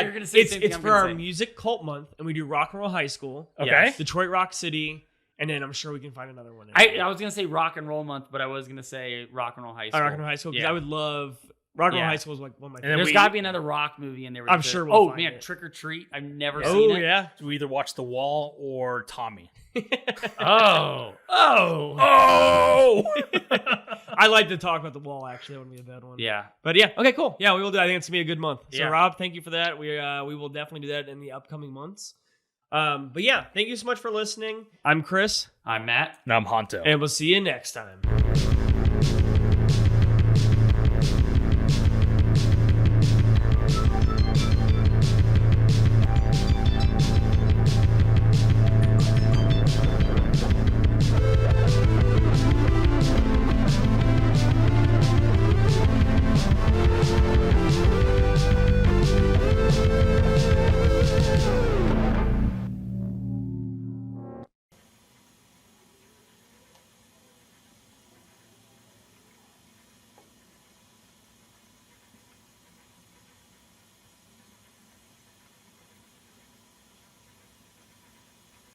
it. It's for our music cult month, and we do Rock and Roll High School. Okay. Yes. Detroit Rock City, and then I'm sure we can find another one. I was gonna say Rock and Roll month, but I was gonna say Rock and Roll High School. Rock and Roll High School, because I would love Rock and Roll High School is like one of my favorites. There's got to be another rock movie in there. I'm sure we'll find it. Trick or Treat. I've never seen it. Oh, yeah. We either watch The Wall or Tommy. Oh. I like to talk about The Wall, actually. That wouldn't be a bad one. Yeah. But yeah, okay, cool. Yeah, we will do. I think it's going to be a good month. So, Yeah. Rob, thank you for that. We will definitely do that in the upcoming months. But yeah, thank you so much for listening. I'm Chris. I'm Matt. And I'm Honto. And we'll see you next time.